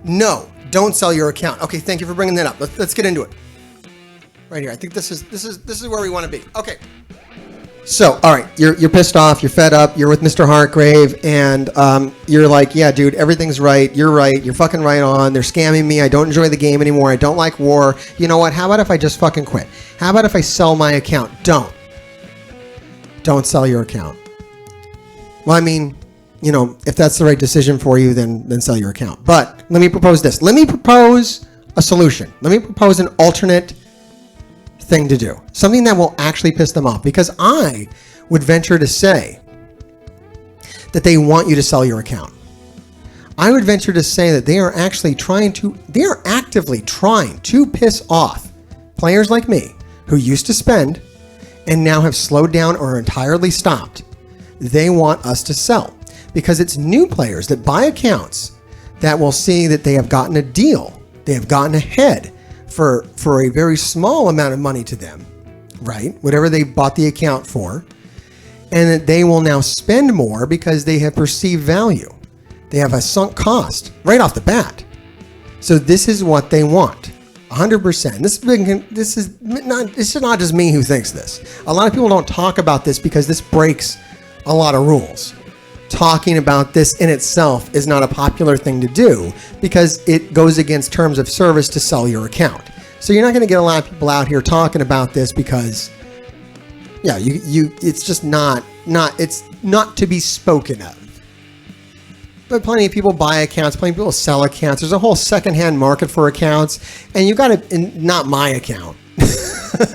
No, don't sell your account. Okay, thank you for bringing that up. Let's get into it. Right here. I think this is where we want to be. Okay. So, all right, you're pissed off, you're fed up, you're with Mr. Hartgrave, and you're like, yeah, dude, everything's right, you're fucking right on, they're scamming me, I don't enjoy the game anymore, I don't like war. You know what, how about if I just fucking quit? How about if I sell my account? Don't sell your account. Well, I mean, you know, if that's the right decision for you, then sell your account. But let me propose this. Let me propose a solution. Let me propose an alternate thing to do. Something that will actually piss them off. Because I would venture to say that they want you to sell your account. I would venture to say that they are actively trying to piss off players like me who used to spend and now have slowed down or entirely stopped. They want us to sell because it's new players that buy accounts that will see that they have gotten a deal. They have gotten ahead for a very small amount of money to them, right? Whatever they bought the account for, and that they will now spend more because they have perceived value. They have a sunk cost right off the bat. So this is what they want. 100%. This is not just me who thinks this. A lot of people don't talk about this because this breaks a lot of rules. Talking about this in itself is not a popular thing to do because it goes against terms of service to sell your account. So you're not going to get a lot of people out here talking about this because, yeah, it's just it's not to be spoken of. But plenty of people buy accounts, plenty of people sell accounts. There's a whole secondhand market for accounts, and you got to, not my account.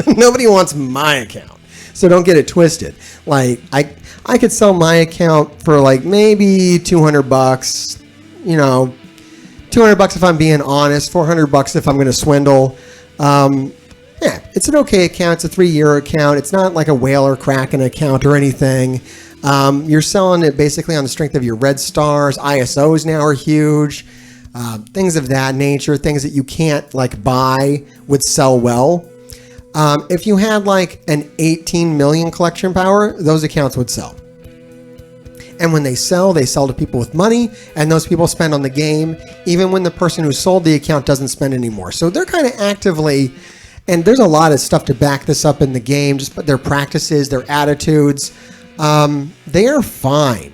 Nobody wants my account. So don't get it twisted. Like, I could sell my account for like maybe $200, you know, $200 if I'm being honest, $400 if I'm going to swindle. Yeah, it's an okay account. It's a 3-year account. It's not like a whale or Kraken account or anything. You're selling it basically on the strength of your red stars. ISOs now are huge. Things of that nature, things that you can't like buy would sell well. If you had like an 18 million collection power, those accounts would sell. And when they sell to people with money, and those people spend on the game, even when the person who sold the account doesn't spend anymore. So they're kind of actively, and there's a lot of stuff to back this up in the game, just their practices, their attitudes. They are fine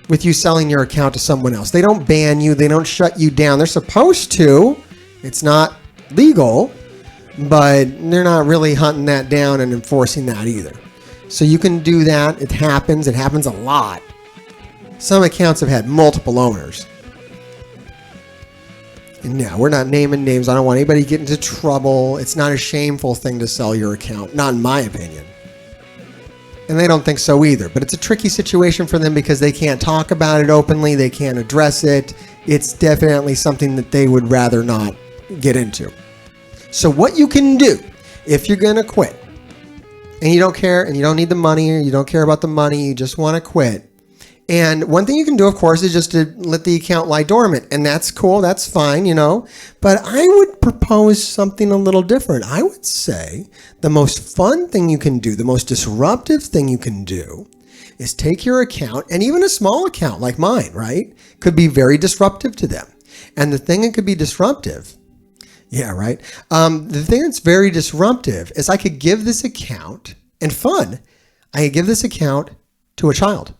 with you selling your account to someone else. They don't ban you. They don't shut you down. They're supposed to. It's not legal, but they're not really hunting that down and enforcing that either. So you can do that. It happens. It happens a lot. Some accounts have had multiple owners. And no, we're not naming names. I don't want anybody to get into trouble. It's not a shameful thing to sell your account, not in my opinion. And they don't think so either. But it's a tricky situation for them because they can't talk about it openly. They can't address it. It's definitely something that they would rather not get into. So what you can do if you're going to quit and you don't care and you don't need the money or you don't care about the money, you just want to quit. And one thing you can do, of course, is just to let the account lie dormant. And that's cool. That's fine, you know. But I would propose something a little different. I would say the most fun thing you can do, the most disruptive thing you can do is take your account, and even a small account like mine, right, could be very disruptive to them. And the thing that could be disruptive, yeah, right. The thing that's very disruptive is I could give this account, and fun, I could give this account to a child.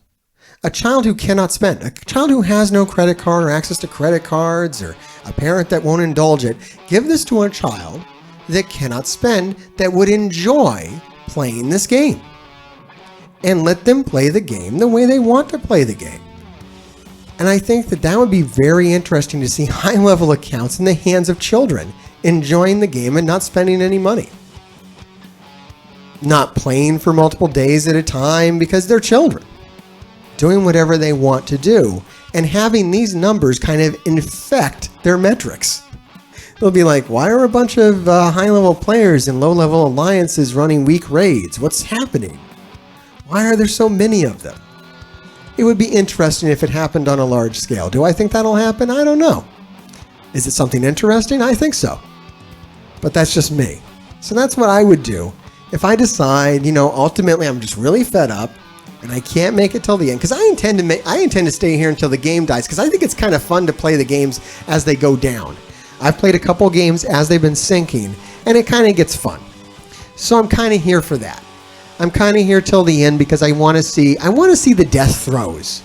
A child who cannot spend, a child who has no credit card or access to credit cards, or a parent that won't indulge it. Give this to a child that cannot spend, that would enjoy playing this game. And let them play the game the way they want to play the game. And I think that that would be very interesting to see high-level accounts in the hands of children enjoying the game and not spending any money. Not playing for multiple days at a time because they're children. Doing whatever they want to do, and having these numbers kind of infect their metrics. They'll be like, why are a bunch of high-level players in low-level alliances running weak raids? What's happening? Why are there so many of them? It would be interesting if it happened on a large scale. Do I think that'll happen? I don't know. Is it something interesting? I think so. But that's just me. So that's what I would do. If I decide, ultimately I'm just really fed up, and I can't make it till the end, because I intend to stay here until the game dies, because I think it's kind of fun to play the games as they go down. I've played a couple games as they've been sinking, and it kind of gets fun. So I'm kind of here for that. I'm kind of here till the end because I want to see the death throes.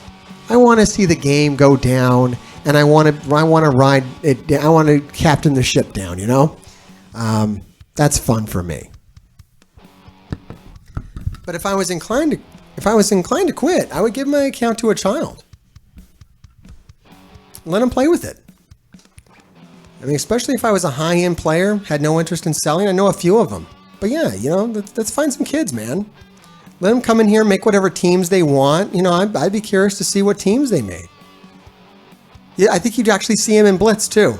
I want to see the game go down, and I want to ride it. I want to captain the ship down. That's fun for me. But if I was inclined to quit, I would give my account to a child. Let them play with it. I mean, especially if I was a high-end player, had no interest in selling. I know a few of them. But yeah, let's find some kids, man. Let them come in here, make whatever teams they want. I'd be curious to see what teams they made. Yeah, I think you'd actually see them in Blitz, too.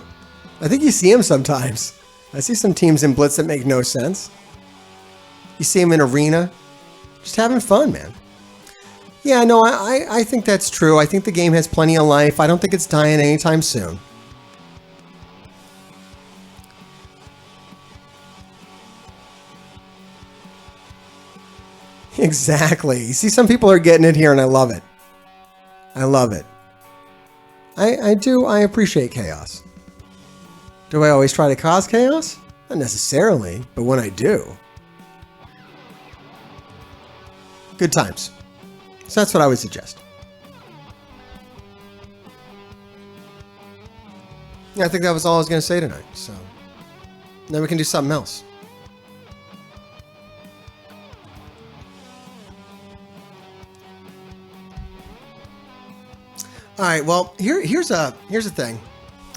I think you see them sometimes. I see some teams in Blitz that make no sense. You see them in Arena. Just having fun, man. Yeah, no, I think that's true. I think the game has plenty of life. I don't think it's dying anytime soon. Exactly. You see, some people are getting it here, and I love it. I love it. I do. I appreciate chaos. Do I always try to cause chaos? Not necessarily, but when I do. Good times. So that's what I would suggest. Yeah, I think that was all I was going to say tonight. So then we can do something else. All right. Well, here's a thing.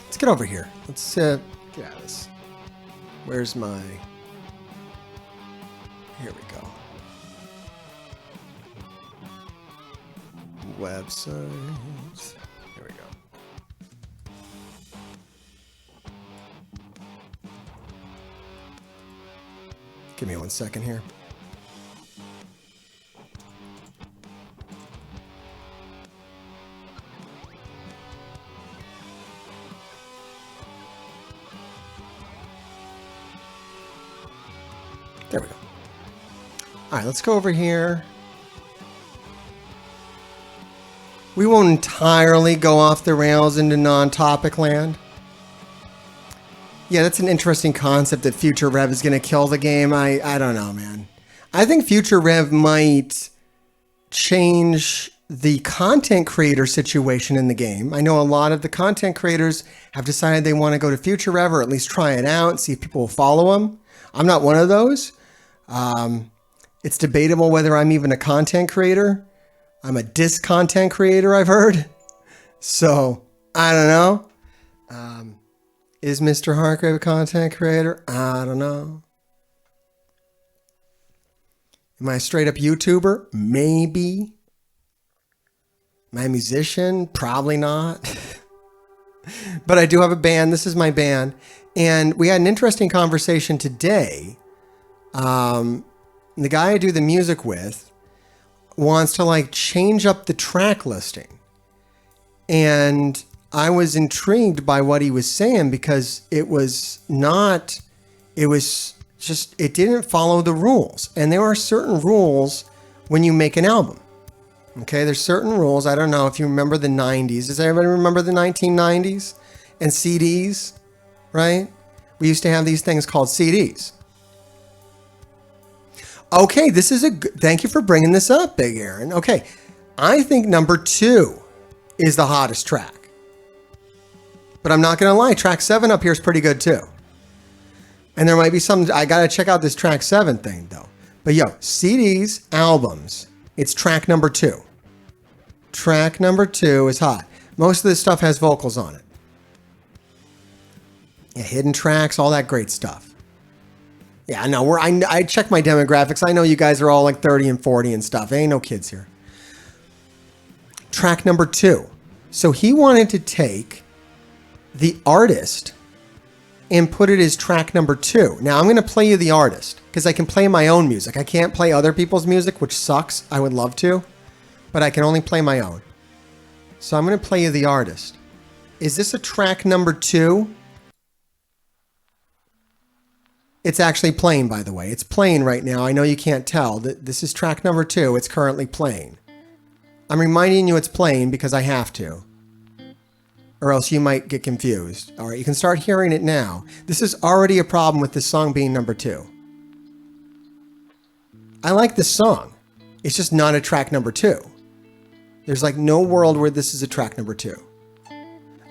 Let's get over here. Let's get out of this. Where's my? Here we go. Websites. Here we go. Give me 1 second here. There we go. All right, let's go over here. We won't entirely go off the rails into non-topic land. Yeah, that's an interesting concept that Future Rev is going to kill the game. I don't know, man. I think Future Rev might change the content creator situation in the game. I know a lot of the content creators have decided they want to go to Future Rev or at least try it out and see if people will follow them. I'm not one of those. It's debatable whether I'm even a content creator. I'm a discontent creator, I've heard. So, I don't know. Is Mr. Hargrave a content creator? I don't know. Am I a straight up YouTuber? Maybe. Am I a musician? Probably not. But I do have a band. This is my band. And we had an interesting conversation today. The guy I do the music with wants to like change up the track listing. And I was intrigued by what he was saying because it didn't follow the rules. And there are certain rules when you make an album. Okay, there's certain rules. I don't know if you remember the 90s. Does everybody remember the 1990s and CDs, right? We used to have these things called CDs. Okay, thank you for bringing this up, Big Aaron. Okay, I think number 2 is the hottest track. But I'm not going to lie, track 7 up here is pretty good too. And there might be some, I got to check out this track 7 thing though. But yo, CDs, albums, it's track number 2. Track number 2 is hot. Most of this stuff has vocals on it. Yeah, hidden tracks, all that great stuff. Yeah, I know. I check my demographics. I know you guys are all like 30 and 40 and stuff. Ain't no kids here. Track number 2. So he wanted to take the artist and put it as track number 2. Now I'm going to play you the artist because I can play my own music. I can't play other people's music, which sucks. I would love to, but I can only play my own. So I'm going to play you the artist. Is this a track number 2? It's actually playing, by the way. It's playing right now. I know you can't tell. This is track number 2. It's currently playing. I'm reminding you it's playing because I have to. Or else you might get confused. All right, you can start hearing it now. This is already a problem with this song being number 2. I like this song. It's just not a track number 2. There's like no world where this is a track number 2.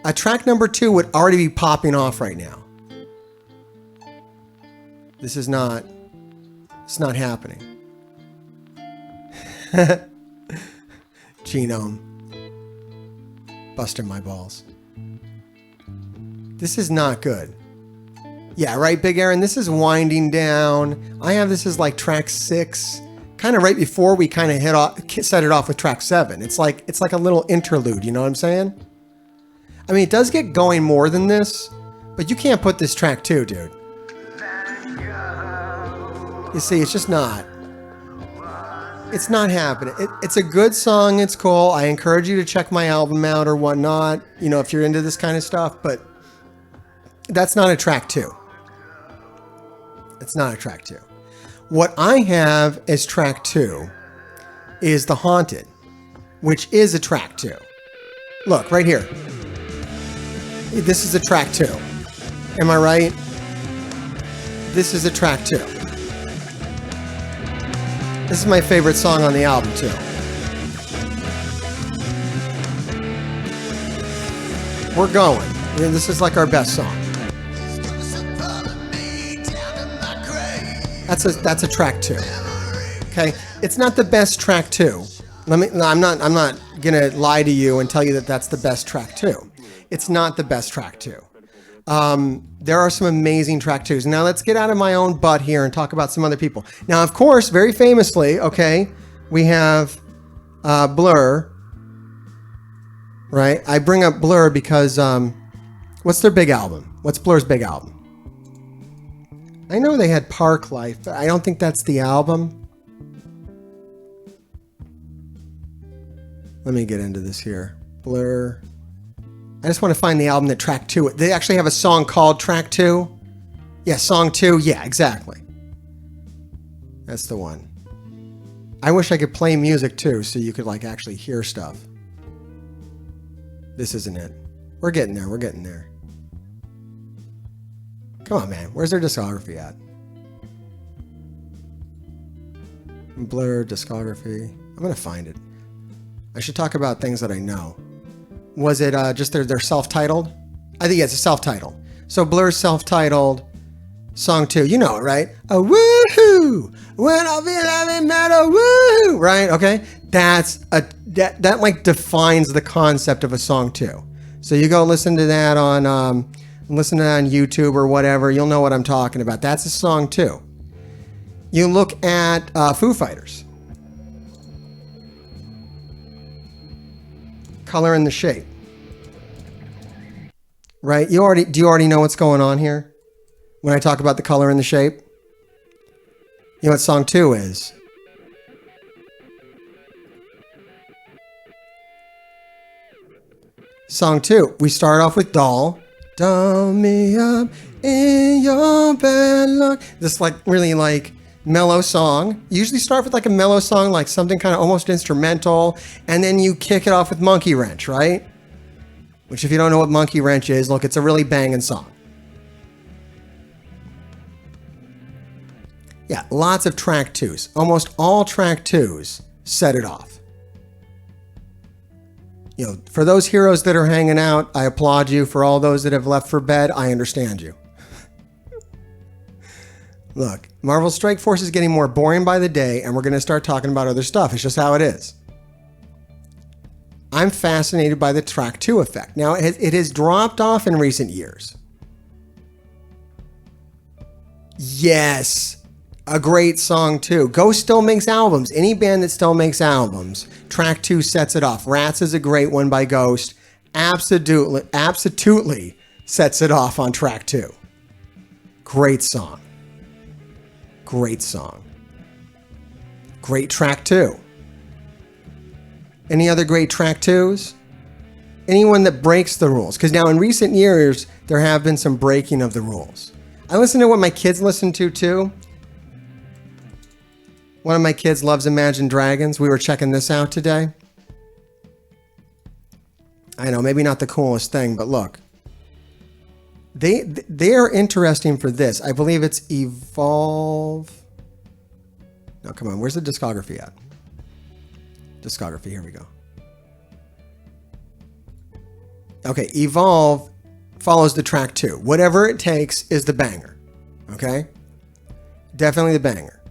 A track number 2 would already be popping off right now. This is not, it's not happening. Genome. Busting my balls. This is not good. Yeah, right, Big Aaron? This is winding down. I have this as like track 6. Kind of right before we kind of set it off with track 7. It's like a little interlude, you know what I'm saying? I mean, it does get going more than this, but you can't put this track 2, dude. You see, it's just not. It's not happening. It's a good song. It's cool. I encourage you to check my album out or whatnot, you know, if you're into this kind of stuff, but that's not a track 2. It's not a track 2. What I have as track 2 is The Haunted, which is a track 2. Look, right here. This is a track 2. Am I right? This is a track 2. This is my favorite song on the album, too. We're going. This is like our best song. That's a track 2. Okay? It's not the best track 2. I'm not gonna lie to you and tell you that that's the best track 2. It's not the best track 2. There are some amazing track 2s. Now let's get out of my own butt here and talk about some other people. Now, of course, very famously, okay, we have Blur, right? I bring up Blur because what's their big album? What's Blur's big album? I know they had Park Life, but I don't think that's the album. Let me get into this here. Blur. I just want to find the album that track 2. They actually have a song called Track 2. Yeah, Song 2. Yeah, exactly. That's the one. I wish I could play music too, so you could like actually hear stuff. This isn't it. We're getting there. We're getting there. Come on, man. Where's their discography at? Blur, discography. I'm going to find it. I should talk about things that I know. Was it just their self-titled? I think it's a self-titled. So Blur's self-titled song 2. You know it, right? A woohoo! When I'll be having metal, woohoo! Right? Okay? That like defines the concept of a song 2. So you go listen to that on YouTube or whatever. You'll know what I'm talking about. That's a song 2. You look at Foo Fighters. Color and the Shape. Right? Do you already know what's going on here? When I talk about the color and the shape? You know what song 2 is? Song 2. We start off with Doll. Doll me up in your bed luck. This like really like mellow song. You usually start with like a mellow song, like something kind of almost instrumental, and then you kick it off with Monkey Wrench, right? Which if you don't know what Monkey Wrench is, look, it's a really banging song. Yeah, lots of track 2s. Almost all track 2s set it off. You know, for those heroes that are hanging out, I applaud you. For all those that have left for bed, I understand you. Look, Marvel Strike Force is getting more boring by the day, and we're going to start talking about other stuff. It's just how it is. I'm fascinated by the track 2 effect. Now, it has dropped off in recent years. Yes, a great song too. Ghost still makes albums. Any band that still makes albums, track 2 sets it off. Rats is a great one by Ghost. Absolutely sets it off on track 2. Great song. Great song. Great track 2. Any other great track 2s? Anyone that breaks the rules? Because now in recent years, there have been some breaking of the rules. I listen to what my kids listen to too. One of my kids loves Imagine Dragons. We were checking this out today. I know, maybe not the coolest thing, but look. They are interesting for this. I believe it's Evolve. No, come on. Where's the discography at? Discography. Here we go. Okay, Evolve follows the track 2. Whatever it takes is the banger. Okay? Definitely the banger.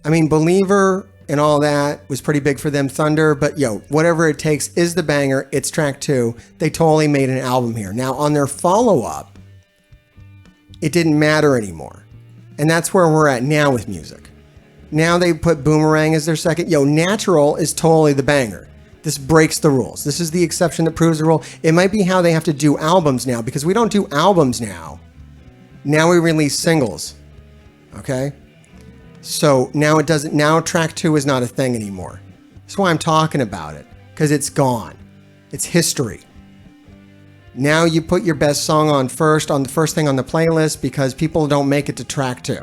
I mean, Believer and all that was pretty big for them. Thunder, but yo, whatever it takes is the banger. It's track 2. They totally made an album here. Now, on their follow-up, it didn't matter anymore. And that's where we're at now with music. Now they put Boomerang as their second. Yo, Natural is totally the banger. This breaks the rules. This is the exception that proves the rule. It might be how they have to do albums now, because we don't do albums now. Now we release singles. Okay? So now it doesn't, now track 2 is not a thing anymore. That's why I'm talking about it, because it's gone. It's history. Now you put your best song on the first thing on the playlist, because people don't make it to track 2.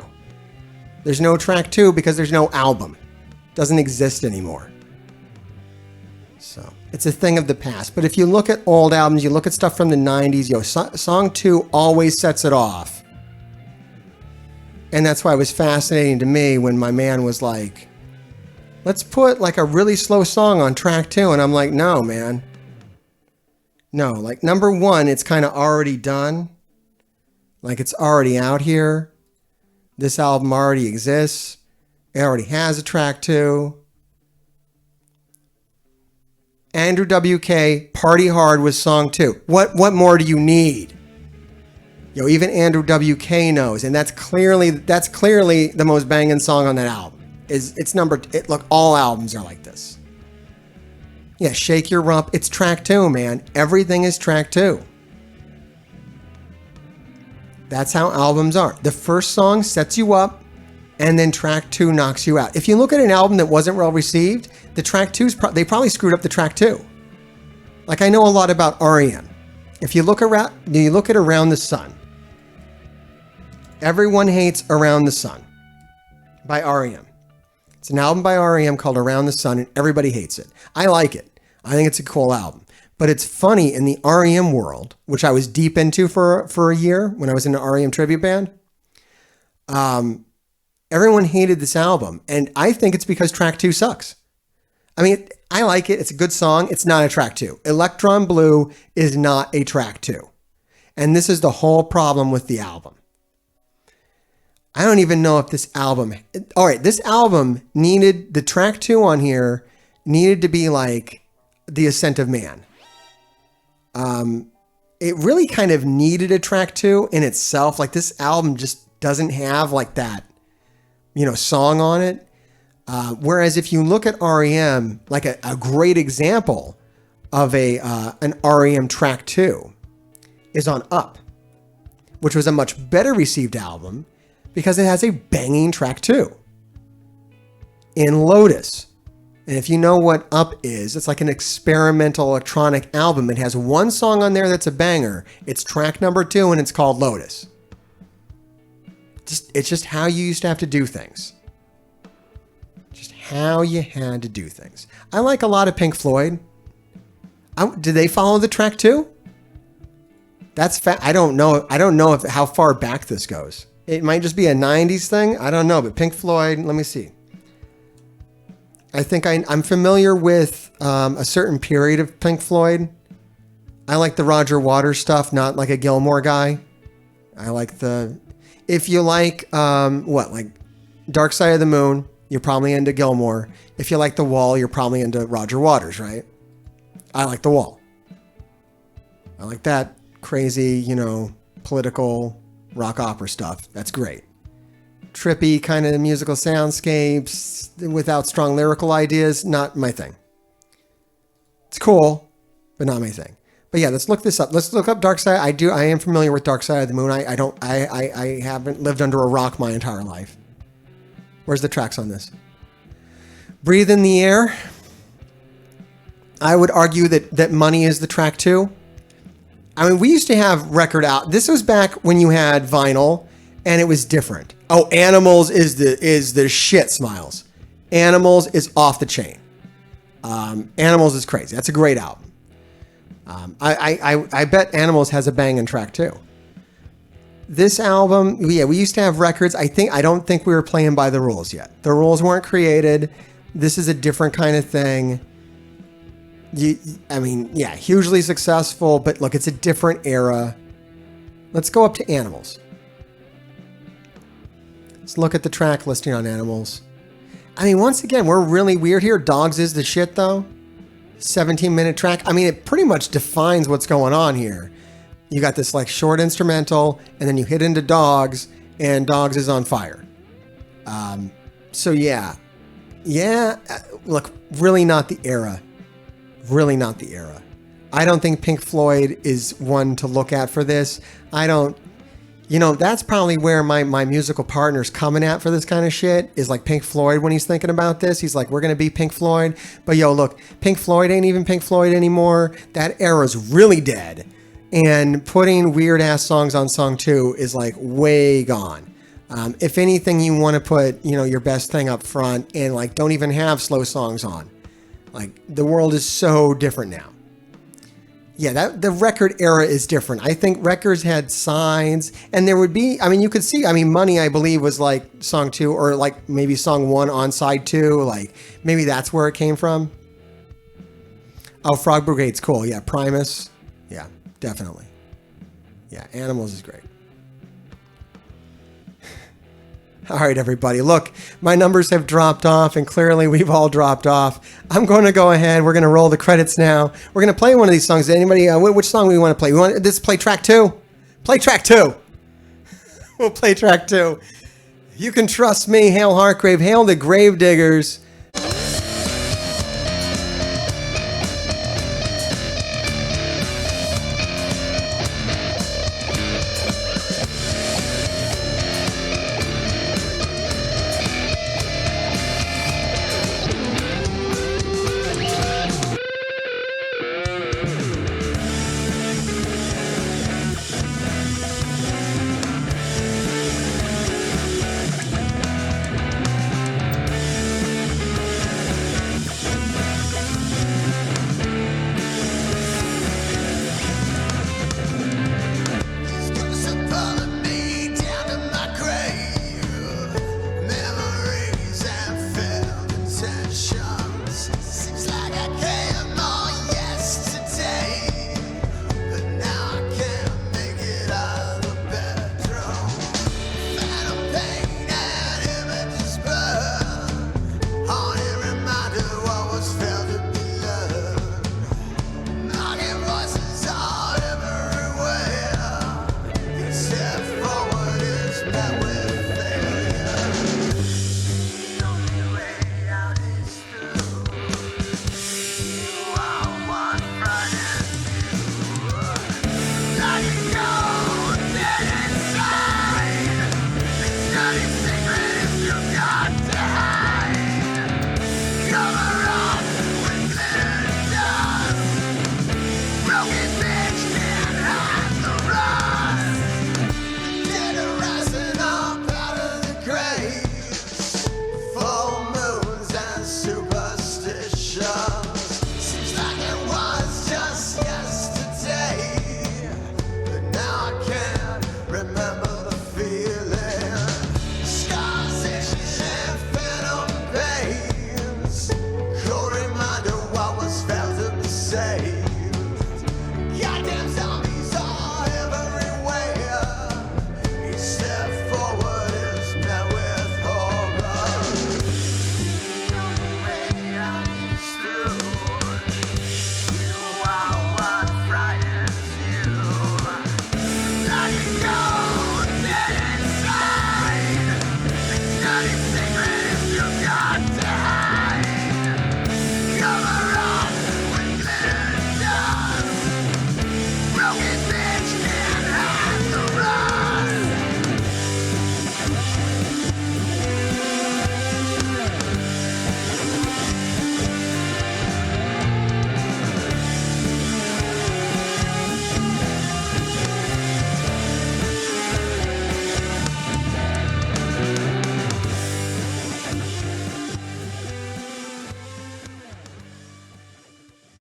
There's no track 2 because there's no album. It doesn't exist anymore. So it's a thing of the past. But if you look at old albums, you look at stuff from the 90s, yo, song 2 always sets it off. And that's why it was fascinating to me when my man was like, let's put like a really slow song on track 2. And I'm like, no, man. No, like number 1, it's kind of already done. Like it's already out here. This album already exists. It already has a track 2. Andrew WK, Party Hard was song 2. What more do you need? Yo, even Andrew WK knows, and that's clearly the most banging song on that album. Look, all albums are like this. Yeah, Shake Your Rump, it's track 2, man. Everything is track 2. That's how albums are. The first song sets you up, and then track 2 knocks you out. If you look at an album that wasn't well received, the track 2's they probably screwed up the track 2. Like I know a lot about REM. If you look at Around the Sun, everyone hates Around the Sun by REM. It's an album by REM called Around the Sun, and everybody hates it. I like it. I think it's a cool album. But it's funny in the REM world, which I was deep into for a year when I was in an REM tribute band. Everyone hated this album, and I think it's because track 2 sucks. I mean, I like it. It's a good song. It's not a track 2. Electron Blue is not a track 2. And this is the whole problem with the album. I don't even know if this album... All right, this album needed... The track 2 on here needed to be like The Ascent of Man. It really kind of needed a track 2 in itself. Like, this album just doesn't have like that, song on it. Whereas if you look at REM, like a great example of an REM track 2 is on Up, which was a much better received album because it has a banging track 2 in Lotus. And if you know what Up is, it's like an experimental electronic album. It has one song on there that's a banger. It's track number 2 and it's called Lotus. It's just how you used to have to do things. Just how you had to do things. I like a lot of Pink Floyd. Did they follow the track 2? I don't know. I don't know how far back this goes. It might just be a 90s thing. I don't know. But Pink Floyd, let me see. I think I'm familiar with a certain period of Pink Floyd. I like the Roger Waters stuff, not like a Gilmore guy. I like if you like, like Dark Side of the Moon, you're probably into Gilmore. If you like The Wall, you're probably into Roger Waters, right? I like The Wall. I like that crazy, political rock opera stuff. That's great. Trippy kind of musical soundscapes without strong lyrical ideas, not my thing. It's cool, but not my thing. But yeah, let's look this up. Let's look up Dark Side. I am familiar with Dark Side of the Moon. I haven't lived under a rock my entire life. Where's the tracks on this? Breathe in the Air. I would argue that Money is the track 2. I mean, we used to have record out. This was back when you had vinyl and it was different. Oh, Animals is the shit, Smiles. Animals is off the chain. Animals is crazy. That's a great album. I bet Animals has a banging track too. This album, yeah, we used to have records. I don't think we were playing by the rules yet. The rules weren't created. This is a different kind of thing. Hugely successful, but look, it's a different era. Let's go up to Animals. Let's look at the track listing on Animals. I mean, once again, we're really weird here. Dogs is the shit, though. 17-minute track. I mean, it pretty much defines what's going on here. You got this like short instrumental, and then you hit into Dogs, and Dogs is on fire. So yeah. Look, really not the era. Really not the era. I don't think Pink Floyd is one to look at for this. That's probably where my musical partner's coming at for this kind of shit is like Pink Floyd when he's thinking about this. He's like, we're going to be Pink Floyd. But look, Pink Floyd ain't even Pink Floyd anymore. That era's really dead. And putting weird ass songs on song 2 is like way gone. If anything, you want to put, your best thing up front and like don't even have slow songs on. Like the world is so different now. Yeah, the record era is different. I think records had signs, and there would be, you could see, Money, I believe, was like song 2, or like maybe song 1 on side 2, like maybe that's where it came from. Oh, Frog Brigade's cool. Yeah, Primus. Yeah, definitely. Yeah, Animals is great. All right, everybody. Look, my numbers have dropped off, and clearly we've all dropped off. I'm going to go ahead. We're going to roll the credits now. We're going to play one of these songs. Anybody, which song we want to play? We want this play track 2? Play track 2. We'll play track 2. You can trust me. Hail Heartgrave. Hail the Gravediggers.